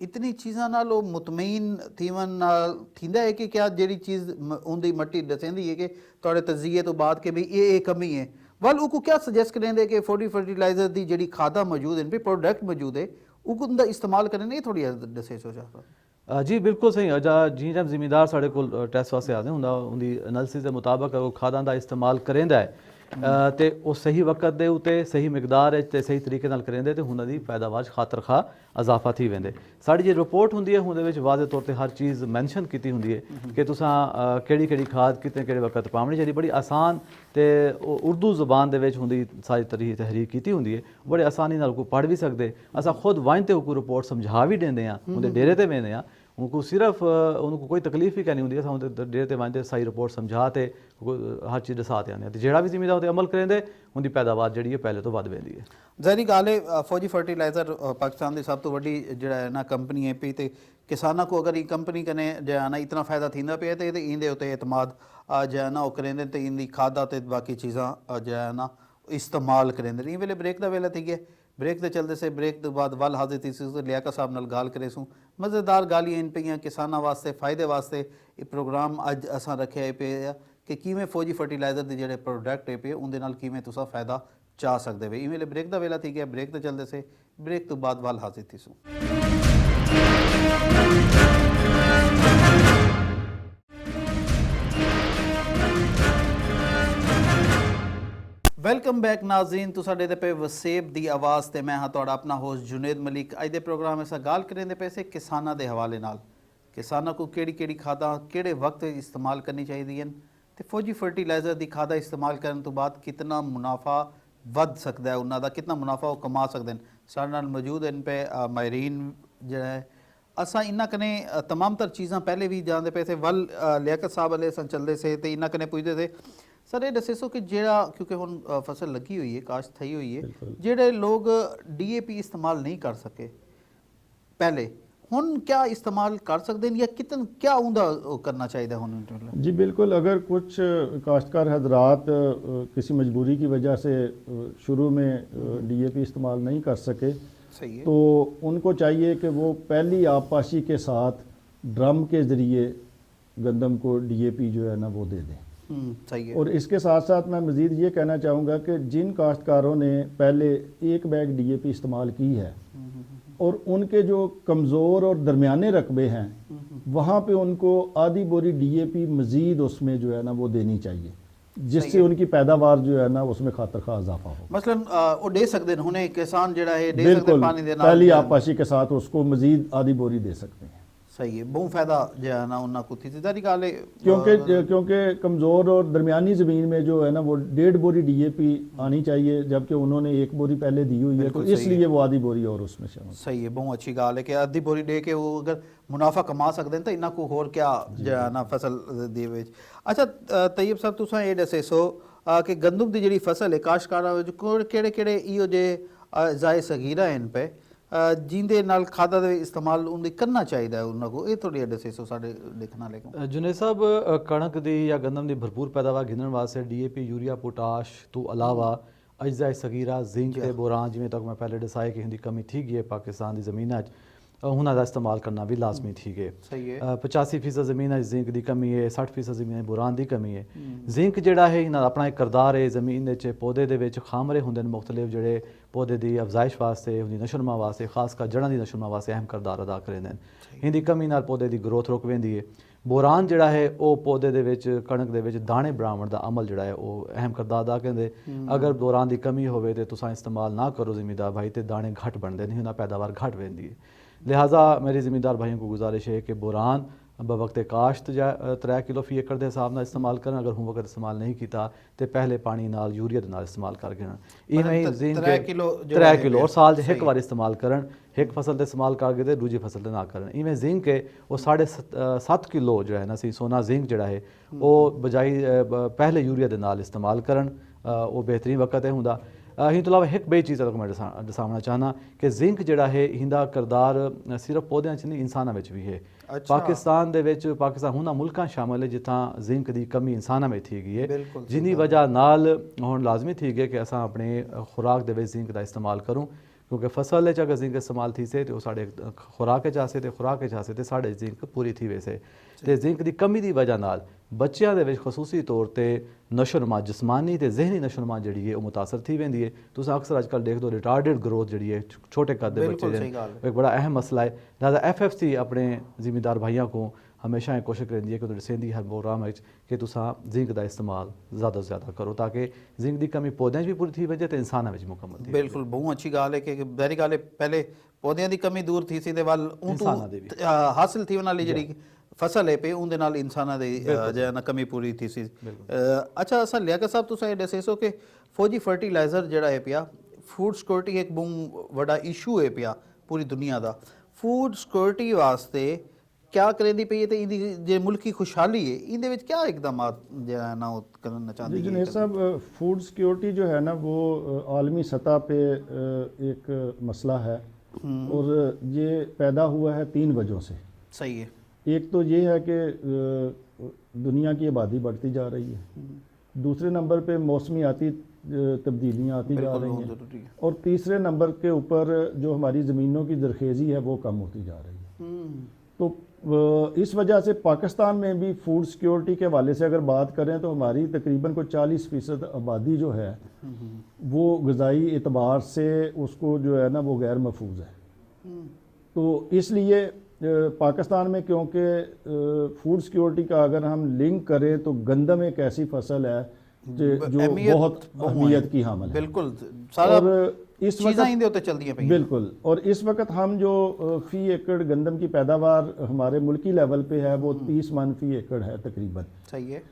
ਇਤਨੀ ਚੀਜ਼ਾਂ ਨਾਲ ਉਹ ਮੁਤਮਈਨ ਥੀਵਨ ਨਾਲ ਥੀਂਦਾ ਹੈ ਕਿ ਕਿਆ ਜਿਹੜੀ ਚੀਜ਼ ਉਹਦੀ ਮਿੱਟੀ ਦੱਸਦੀ ਹੈ ਕਿ ਤੁਹਾਡੇ ਤਜ਼ੀਏ ਤੋਂ ਬਾਅਦ ਕਿ ਵੀ ਇਹ ਕਮੀ ਹੈ ਵੱਲ ਉਹ ਕਿਆ ਸੁਜੈਸਟ ਕरेंगे कि फर्टिलाइजर ਦੀ ਜਿਹੜੀ ਖਾਦਾਂ ਮੌਜੂਦ ਹਨ ਵੀ ਪ੍ਰੋਡਕਟ ਮੌਜੂਦ ਹੈ ਉਹ ਦਾ ਇਸਤੇਮਾਲ ਕਰਨ ਇਹ ਥੋੜੀ ਦੱਸੇ ਸੋ ਚਾਹਤਾ। ਜੀ ਬਿਲਕੁਲ ਸਹੀ। ਜੀ ਜब ਜ਼ਿਮੀਂਦਾਰ ਸਾਡੇ ਕੋਲ ਟੈਸਟ ਵਾਸਤੇ ਆਉਂਦੇ ਹੁੰਦਾ ਉਹਦੀ ਐਨਾਲਿਸਿਸ ਦੇ ਮੁਤਾਬਕ ਉਹ ਖਾਦਾਂ ਦਾ ਇਸਤੇਮਾਲ ਕਰੇਂਦਾ ਹੈ ਤੇ ਉਹ ਸਹੀ ਵਕਤ ਦੇ ਉੱਤੇ ਸਹੀ ਮਿਕਦਾਰ ਤੇ ਸਹੀ ਤਰੀਕੇ ਨਾਲ ਕਰੇਂਦੇ ਤੇ ਉਹਨਾਂ ਦੀ ਪੈਦਾਵਾਰ 'ਚ ਖਾਤਰਖਾ ਇਜ਼ਾਫਾ ਥੀ ਵੈਂਦੇ। ਸਾਡੀ ਜੇ ਰਿਪੋਰਟ ਹੁੰਦੀ ਹੈ ਉਹਦੇ ਵਿੱਚ ਵਾਜ਼ਿਹ ਤੌਰ ਤੇ ਹਰ ਚੀਜ਼ ਮੈਂਸ਼ਨ ਕੀਤੀ ਹੁੰਦੀ ਹੈ ਕਿ ਤੁਸਾਂ ਕਿਹੜੀ ਖਾਦ ਕਿਹੜੇ ਵਕਤ ਪਾਉਣੀ ਚਾਹੀਦੀ। ਬੜੀ ਆਸਾਨ ਤੇ ਉਰਦੂ ਜ਼ੁਬਾਨ ਦੇ ਵਿੱਚ ਹੁੰਦੀ ਸਾਰੀ ਤਹਿਰੀਰ ਕੀਤੀ ਹੁੰਦੀ ਹੈ, ਬੜੇ ਆਸਾਨੀ ਨਾਲ ਕੋਈ ਪੜ੍ਹ ਵੀ ਸਕਦੇ। ਅਸਾਂ ਖੁਦ ਵਾਂਝ ਤੇ ਉਹ ਰਿਪੋਰਟ ਸਮਝਾ ਵੀ ਦਿੰਦੇ ਹਾਂ, ਉਹਦੇ ਡੇਰੇ ਤੇ ਵੇਂਦੇ ਹਾਂ, उनको सिर्फ उनको कोई तकलीफ ही क्या नहीं होंगी। अस डेरे ते वंदे सही रिपोर्ट समझा ते हर चीज़ दसाते आने ते जेड़ा भी जिमीदार उते अमल करेंदे उनकी पैदावार जिहड़ी है पहले तो वध वेंदी है। ज़ाहिरी गल है फौजी फर्टिलाइजर पाकिस्तान की सब तो वड्डी जिहड़ा है ना कंपनी है पी ते किसानों को अगर ये कंपनी कने जो है ना इतना फ़ायदा थींदा पिया ते इहदे उते एतमाद जो है ना वो करेंदे ते इनकी खादा ते बाकी चीज़ां जो है ना इस्तेमाल करेंदे। इस वेले ब्रेक का वेला थी गया, ब्रेक के चलते से ब्रेक तो बाद वल हाजिर थी लियाकत साहब नाल गाल करे सूँ मज़ेदार गालियाँ इन पईयां किसानों वास्ते फ़ायदे वास्ते। ये प्रोग्राम अज असां रखे पे कि किवें फौजी फर्टिलाइजर के जिहड़े प्रोडक्ट है पे उहदे नाल किवें तुसां फ़ायदा चा सकदे वे। इवें ब्रेक का वेला थी गया, ब्रेक तो चलते से ब्रेक तो बाद वल हाजिर थी सूँ। ਵੈਲਕਮ ਬੈਕ ਨਾਜ਼ਰੀਨ, ਤੁਹਾਡੇ ਦੇ ਪੇ ਵਸੇਬ ਦੀ ਆਵਾਜ਼ ਤੇ ਮੈਂ ਹਾਂ ਤੁਹਾਡਾ ਆਪਣਾ ਹੋਸਟ ਜੁਨੇਦ ਮਲਿਕ। ਅੱਜ ਦੇ ਪ੍ਰੋਗਰਾਮ ਵਿੱਚ ਗੱਲ ਕਰਾਂਦੇ ਪਏ ਸੇ ਕਿਸਾਨਾਂ ਦੇ ਹਵਾਲੇ ਨਾਲ। ਕਿਸਾਨਾਂ ਨੂੰ ਕਿਹੜੀ ਖਾਦਾਂ ਕਿਹੜੇ ਵਕਤ ਇਸਤੇਮਾਲ ਕਰਨੀ ਚਾਹੀਦੀਆਂ ਤੇ ਫੌਜੀ ਫਰਟੀਲਾਈਜ਼ਰ ਦੀ ਖਾਦਾ ਇਸਤੇਮਾਲ ਕਰਨ ਤੋਂ ਬਾਅਦ ਕਿੰਨਾ ਮੁਨਾਫਾ ਵੱਧ ਸਕਦਾ ਹੈ, ਉਹਨਾਂ ਦਾ ਕਿੰਨਾ ਮੁਨਾਫਾ ਉਹ ਕਮਾ ਸਕਦੇ ਨੇ। ਸਾਡੇ ਨਾਲ ਮੌਜੂਦ ਹਨ ਪੇ ਮਾਹਿਰੀਨ ਜਿਹੜਾ ਹੈ। ਅਸਾਂ ਇਹਨਾਂ ਕਨੇ तमाम तर चीज़ां पहले भी जानते पे थे वल लियाकत साहब वाले असां चलते से तो इन्हों कने पुछते थे सर ये दसो कि जेड़ा क्योंकि हुण फसल लगी हुई है काश्त थी हुई है जेड़े लोग DAP इस्तेमाल नहीं कर सके पहले हुण क्या इस्तेमाल कर सकते हैं या कितन क्या उनका करना चाहिए हुण? जी बिल्कुल, अगर कुछ काश्तकार हजरात किसी मजबूरी की वजह से शुरू में DAP इस्तेमाल नहीं कर सके सही है, तो उनको चाहिए कि वो पहली आबपाशी के साथ ड्रम के ज़रिए गंदम को DAP जो है ना वो दे दें। सही है। और इसके साथ साथ मैं मज़ीद ये कहना चाहूँगा कि जिन काश्तकारों ने पहले एक बैग DAP इस्तेमाल की है और उनके जो कमज़ोर और दरमियाने रकबे हैं वहाँ पे उनको आधी बोरी DAP मज़ीद उसमें जो है ना वो देनी चाहिए, जिससे उनकी पैदावार जो है ना उसमें खातरखा इजाफा हो। मसलन वो दे सकते हैं हुणे किसान जेड़ा है दे सकते बिल्कुल, पानी दे नाल पहली आबपाशी के साथ उसको मज़ीद आधी बोरी दे सकते हैं। सही है, बहुत फायदा जो है ना उन्ना को थी सारी गल है क्योंकि कमज़ोर और दरमियानी ज़मीन में जो है ना वो 1.5 बोरी DAP आनी चाहिए जबकि उन्होंने 1 बोरी पहले दी हुई है, तो इसलिए वो आधी बोरी और उसमें शामिल। सही है, बहुत अच्छी गल है कि आधी बोरी दे के वो अगर मुनाफा कमा सकते हैं तो इन्ना को होर क्या जो है ना फसल दे विच। अच्छा तैयब साहब तुसां ये दसे सो कि गंदम की जिहड़ी फसल है काश्तकारां विच किहड़े इहो जे जाए सगीरा इन पे जिंदे नाल खादा दे इस्तेमाल उन्हें करना चाहिए उन्होंने को ये थोड़ी दसे सो साडे देखना लेकिन। जुनेद साहब कणक दी या गंदम दी भरपूर पैदावार गिनण वास्ते DAP यूरिया पोटाश तो अलावा अज्जा सगीरा जिंक ते बोरान जिवें तक मैं पहले दसाया कि इनकी कमी थी गई है पाकिस्तान की ज़मीन उन्हों का इस्तेमाल करना भी लाजमी थी गए। 85% ज़मीन जिंक की कमी है, 60% ज़मीन बोरान की कमी है। जिंक जोड़ा है इन्हों अपना एक करदार है ज़मीन के पौधे के खामरे होंगे मुख्तलिफ जोड़े पौधे की अफजाइश वास्ते उनकी नशोनुमा वास्ते खास कर जड़ों की नशोनुमा वास्ते अहम करदार अदा करेंगे। इनकी कमी नाल पौधे की ग्रोथ रुक वेंदी है। ਬੋਰਾਨ ਜਿਹੜਾ ਹੈ ਉਹ ਪੌਦੇ ਦੇ ਵਿੱਚ ਕਣਕ ਦੇ ਵਿੱਚ ਦਾਣੇ ਬਣਾਉਣ ਦਾ ਅਮਲ ਜਿਹੜਾ ਹੈ ਉਹ ਅਹਿਮ ਕਿਰਦਾਰ ਅਦਾ ਕਰਦੇ। ਅਗਰ ਬੋਰਾਨ ਦੀ ਕਮੀ ਹੋਵੇ ਤੇ ਤੁਸੀਂ ਇਸਤੇਮਾਲ ਨਾ ਕਰੋ ਜ਼ਿਮੀਦਾਰ ਭਾਈ ਤੇ ਦਾਣੇ ਘਟ ਬਣਦੇ ਨਹੀਂ, ਉਹਨਾਂ ਪੈਦਾਵਾਰ ਘਟ ਪੈਂਦੀ ਹੈ। लिहाजा मेरी ज़िम्मेदार भाइयों को गुजारिश है कि बोरान बवक्त काश्त 3 किलो फी एकड़ के हिसाब नाल इस्तेमाल करन। अगर हूँ वक्त इस्तेमाल नहीं किया तो पहले पानी नाल यूरिया दे नाल इस्तेमाल कर देना। इवें 3 किलो और साल एक बार इस्तेमाल करन, एक फसल दे इस्तेमाल कर के दूजी फसल दे ना करन। इवें जिंक के वो 7.5 किलो जो है ना सी सोना जिंक जड़ा है वो बजाई पहले यूरिया दे नाल इस्तेमाल करन, वो बेहतरीन वक्त है हुंदा। इन तो अलावा एक बई चीज़ मैं दसाना चाहना कि जिंक जड़ा है इंदा किरदार सिर्फ पौधों च नहीं इंसानों में भी है। पाकिस्तान दे विच पाकिस्तान उन्हां मुल्कां शामिल है जिथां जिंक की कमी इंसानों में थी गई है, जिनी वजह नाल हुण लाजमी थी गई कि असां अपने खुराक दे विच जिंक का इस्तेमाल करूँ, क्योंकि फसल अगर जिंक इस्तेमाल थी से तो साढ़े खुराक आसे तो खुराक आसे तो साढ़े जिंक पूरी थी वैसे। तो जिंक की कमी की वजह नाल बच्चों के खसूसी तौर पर नशोनुमा जिस्मानी तो जहनी नशोनुमा जी है वो मुतासर थी वेंदी है। तुम अक्सर अजकल देख दो रिटार्डेड ग्रोथ जी है छोटे कद के बच्चे एक बड़ा अहम मसला है। लिहाजा FFC अपने जिम्मेदार भाइयों को हमेशा ये कोशिश करती है कि सेंधी हर प्रोग्राम कि तुसा जिंक का इस्तेमाल ज़्यादा से ज़्यादा करो ताकि जिंक की कमी पौधों भी पूरी थी वजे तो इंसानों में मुकम्मल थी। बिल्कुल बहुत अच्छी गाल है कि बड़ी गाल है पहले पौधों की कमी दूर थी सी वाल हासिल थी उन्होंने जी फसल है पे उनके नाल इंसाना दी जो ना कमी पूरी थी सी। अच्छा असा लियाकत साहब तुसा ये दसेसो कि फौजी फर्टिलाइजर जड़ा है पिया फूड सिक्योरिटी एक बहुत बड़ा इशू है पिया पूरी दुनिया का। फूड सिक्योरिटी वास्ते क्या करेंदी पई है ते इंदी जे मुल्की खुशहाली है इंदे विच क्या इकदामात जो है ना करना चाहती है? जुनेद साहब फूड सिक्योरिटी जो है ना वो आलमी सतह पे एक मसला है और ये पैदा हुआ है 3 वजहों से। सही है। एक तो ये है कि दुनिया की आबादी बढ़ती जा रही है, दूसरे नंबर पे मौसमियाती तब्दीलियाँ आती जा रही हैं और तीसरे नंबर के ऊपर जो हमारी ज़मीनों की जरखेज़ी है वो कम होती जा रही है। तो इस वजह से पाकिस्तान में भी फूड सिक्योरिटी के हवाले से अगर बात करें तो हमारी तकरीबन को 40% आबादी जो है वो ग़िज़ाई एतबार से उसको जो है ना वो गैर महफूज है। तो इसलिए पाकिस्तान में क्योंकि फूड सिक्योरिटी का अगर हम लिंक करें तो गंदम एक ऐसी फसल है जो बहुत अहमियत की हामिल है। बिल्कुल सारा और इस वक्त चलती है बिल्कुल और इस वक्त हम जो फ़ी एकड़ गंदम की पैदावार हमारे मुल्की लेवल पे है वो 30 मन फ़ी एकड़ है तकरीबन। सही है।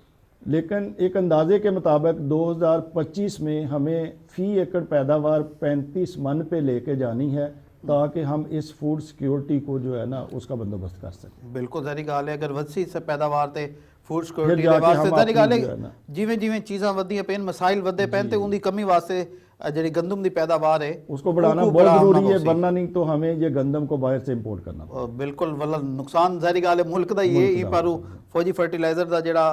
लेकिन एक अंदाजे के मुताबिक 2025 में हमें फ़ी एकड़ पैदावार 35 मन पे लेके जानी है ताकि हम इस फूड सिक्योरिटी को जो है ना उसका बंदोबस्त कर सकें। बिल्कुल सारी गाल है अगर वसी से पैदावार ते फूड सिक्योरिटी दे वास्ते सारी गाल है जिवें जिवें चीज़ां वधियां पैन मसाइल वधदे पैन ते उनकी कमी वास्ते जी गंदम की पैदावार है उसको बढ़ाना बहुत जरूरी है, वरना नहीं तो हमें ये गंदम को बाहर से इंपोर्ट करना पड़ेगा। बिल्कुल वाला नुकसान जारी गाल है मुल्क दा ही है ई पर फौजी फर्टिलाइजर दा जेड़ा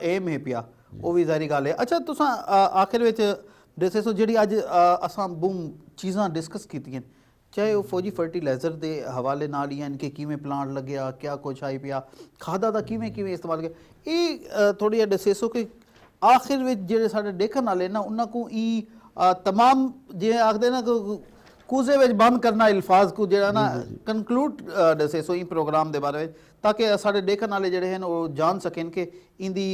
एम है पिया वो भी जारी गाल है। अच्छा तुसां आखिर विच दसेसो जेड़ी अज असां बूम चीज़ां डिस्कस कीतियां चाहे वो फौजी फर्टिलाइजर के हवाले नाल या इनके किवें प्लांट लग्या क्या कुछ आई पिया खादा का किवें किवें इस्तेमाल किया ये थोड़ी दसेसो कि आखिर में जेडे साडे देखण वाले ना उन्हां को ई तमाम जे आखदे ना कूजे विच बंद करना अल्फाज को जेड़ा ना कंक्लूड दसेसो ई प्रोग्राम दे बारे में ताकि साडे देखण वाले जेडे हैं वो जान सकें कि इंदी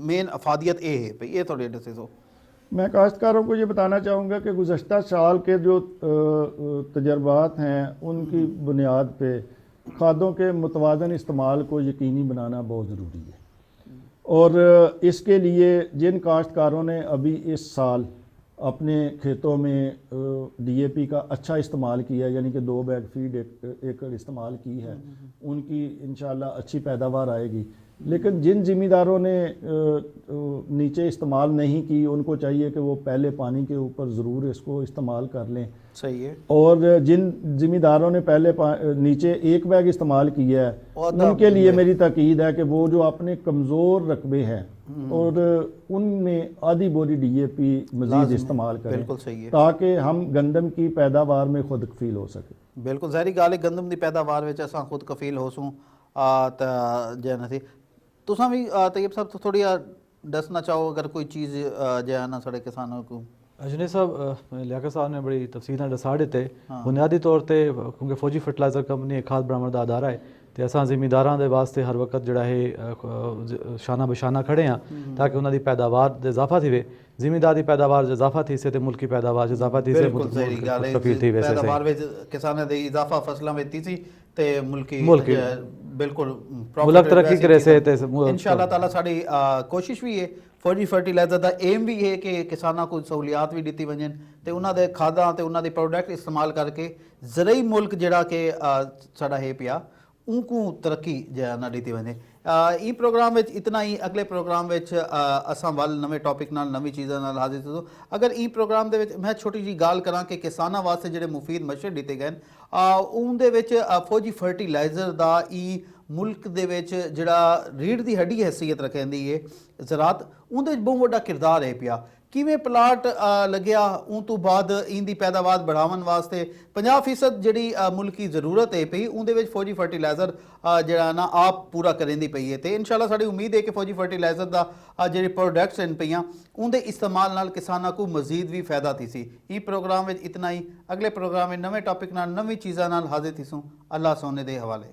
मेन अफादियत ये है भाई ये थोड़ी दसेसो। मैं काश्तकारों को ये बताना चाहूँगा कि गुज़श्ता साल के जो तजर्बात हैं उनकी बुनियाद पे खादों के मुतवाज़न इस्तेमाल को यकीनी बनाना बहुत ज़रूरी है और इसके लिए जिन काश्तकारों ने अभी इस साल अपने खेतों में DAP का अच्छा इस्तेमाल किया यानी कि 2 बैग फीड एकड़ इस्तेमाल की है उनकी इंशाल्लाह अच्छी पैदावार आएगी। लेकिन जिन ज़िम्मेदारों ने नीचे इस्तेमाल नहीं की उनको चाहिए कि वो पहले पानी के ऊपर ज़रूर इसको इस्तेमाल कर लें। सही है। और जिन ज़िम्मेदारों ने पहले नीचे 1 बैग इस्तेमाल किया है उनके लिए मेरी ताकीद है कि वो जो अपने कमज़ोर रकबे हैं और उनमें आधी बोरी DAP मज़ीद इस्तेमाल करें। बिल्कुल सही है। ताकि हम गंदम की पैदावार में खुद कफील हो सके। बिल्कुल ज़ाहिर गाल है गंदम की पैदावार में असां खुद कफील हो सूँ जै नसी तुसां भी तैयब साहब तो थोड़ी दसना चाहो अगर कोई चीज़ जो है ना साढ़े किसानों को। जुनेद साहब लियाकत साहब ने बड़ी तफसील दसा दिते बुनियादी तौर पर क्योंकि फौजी फर्टिलाइजर कंपनी एक खाद बरामद का अदारा है ਤੇ ਅਸਾਂ ਜ਼ਿਮੀਂਦਾਰਾਂ ਦੇ ਵਾਸਤੇ ਹਰ ਵਕਤ ਜਿਹੜਾ ਹੈ ਸ਼ਾਨਾ ਬਸ਼ਾਨਾ ਖੜੇ ਹਾਂ ਤਾਂ ਕਿ ਉਹਨਾਂ ਦੀ ਪੈਦਾਵਾਰ ਦੇ ਇਜ਼ਾਫਾ ਥੀਵੇ ਜ਼ਿਮੀਂਦਾਰ ਦੀ ਪੈਦਾਵਾਰ 'ਚ ਇਜ਼ਾਫਾ थी से ਤੇ ਮੁਲਕ ਦੀ ਪੈਦਾਵਾਰ 'ਚ ਇਜ਼ਾਫਾ थी से ਬਿਲਕੁਲ ਸਹੀ ਗੱਲ ਹੈ ਪੈਦਾਵਾਰ ਵਿੱਚ ਕਿਸਾਨਾਂ ਦੇ ਇਜ਼ਾਫਾ ਫਸਲਾਂ ਵਿੱਚ ਥੀ ਸੀ ਤੇ ਮੁਲਕੀ ਬਿਲਕੁਲ ਮੁਲਕ ਤਰੱਕੀ ਕਰੇ ਸੇ ਤੇ ਇਨਸ਼ਾਅੱਲਾ ਤਾਲਾ ਸਾਡੀ ਕੋਸ਼ਿਸ਼ ਵੀ ਹੈ ਫੌਜੀ ਫਰਟੀਲਾਈਜ਼ਰ ਦਾ ਏਮ ਵੀ ਹੈ ਕਿ ਕਿਸਾਨਾਂ ਨੂੰ ਸਹੂਲੀਅਤ ਵੀ ਦਿੱਤੀ ਵञनि ਤੇ ਉਹਨਾਂ ਦੇ ਖਾਦਾਂ ਤੇ ਉਹਨਾਂ ਦੇ ਪ੍ਰੋਡਕਟ ਇਸਤੇਮਾਲ ਕਰਕੇ ਜ਼ਰਈ ਮੁਲਕ ਜਿਹੜਾ ਕਿ ਸਾਡਾ ਹੈ ਪਿਆ ਉਨਕੂ ਤਰੱਕੀ ਨਾ ਦਿੱਤੀ ਵञे ਇਹ ਪ੍ਰੋਗਰਾਮ ਵਿੱਚ ਇਤਨਾ ਹੀ ਅਗਲੇ ਪ੍ਰੋਗਰਾਮ ਵਿੱਚ ਅਸਾਂ ਵੱਲ ਨਵੇਂ ਟੌਪਿਕ ਨਾਲ ਨਵੀਂ ਚੀਜ਼ਾਂ ਨਾਲ ਹਾਜ਼ਰ ਹੋ ਅਗਰ ਇਹ ਪ੍ਰੋਗਰਾਮ ਦੇ ਵਿੱਚ ਮੈਂ ਛੋਟੀ ਜੀ ਗੱਲ ਕਰਾਂ ਕਿ ਕਿਸਾਨਾਂ ਵਾਸਤੇ ਜਿਹੜੇ ਮੁਫੀਦ ਮਸ਼ਵਰੇ ਦਿੱਤੇ ਗਏ ਉਹਦੇ ਵਿੱਚ ਫੌਜੀ ਫਰਟੀਲਾਈਜ਼ਰ ਦਾ ਇਹ ਮੁਲਕ ਦੇ ਵਿੱਚ ਜਿਹੜਾ ਰੀੜ੍ਹ ਦੀ ਹੱਡੀ ਹੈਸੀਅਤ ਰੱਖਦੀ ਹੈ ਜ਼ਰਾਤ ਉਹਦੇ ਵਿੱਚ ਬਹੁਤ ਵੱਡਾ ਕਿਰਦਾਰ ਹੈ ਪਿਆ ਕਿਵੇਂ ਪਲਾਟ ਲੱਗਿਆ ਉਹ ਤੋਂ ਬਾਅਦ ਇਹਦੀ ਪੈਦਾਵਾਰ ਵਧਾਉਣ ਵਾਸਤੇ 50% ਜਿਹੜੀ ਮੁਲਕੀ ਜ਼ਰੂਰਤ ਹੈ ਪਈ ਉਹਦੇ ਵਿੱਚ ਫੌਜੀ ਫਰਟੀਲਾਈਜ਼ਰ ਜਿਹੜਾ ਨਾ ਆਪ ਪੂਰਾ ਕਰਨ ਦੀ ਪਈ ਹੈ ਤੇ ਇਨਸ਼ਾਅੱਲਾ ਸਾਡੀ ਉਮੀਦ ਹੈ ਕਿ ਫੌਜੀ ਫਰਟੀਲਾਈਜ਼ਰ ਦਾ ਜਿਹੜੇ ਪ੍ਰੋਡਕਟਸ ਹਨ ਪਈਆਂ ਉਹਦੇ ਇਸਤੇਮਾਲ ਨਾਲ ਕਿਸਾਨਾਂ ਨੂੰ ਮਜ਼ੀਦ ਵੀ ਫਾਇਦਾ ਥੀ ਸੀ ਇਹ ਪ੍ਰੋਗਰਾਮ ਵਿੱਚ ਇਤਨਾ ਹੀ ਅਗਲੇ ਪ੍ਰੋਗਰਾਮ ਵਿੱਚ ਨਵੇਂ ਟੌਪਿਕ ਨਾਲ ਨਵੀਂ ਚੀਜ਼ਾਂ ਨਾਲ ਹਾਜ਼ਰ ਥੀਸੂੰ ਅੱਲਾਹ ਸੋਨੇ ਦੇ ਹਵਾਲੇ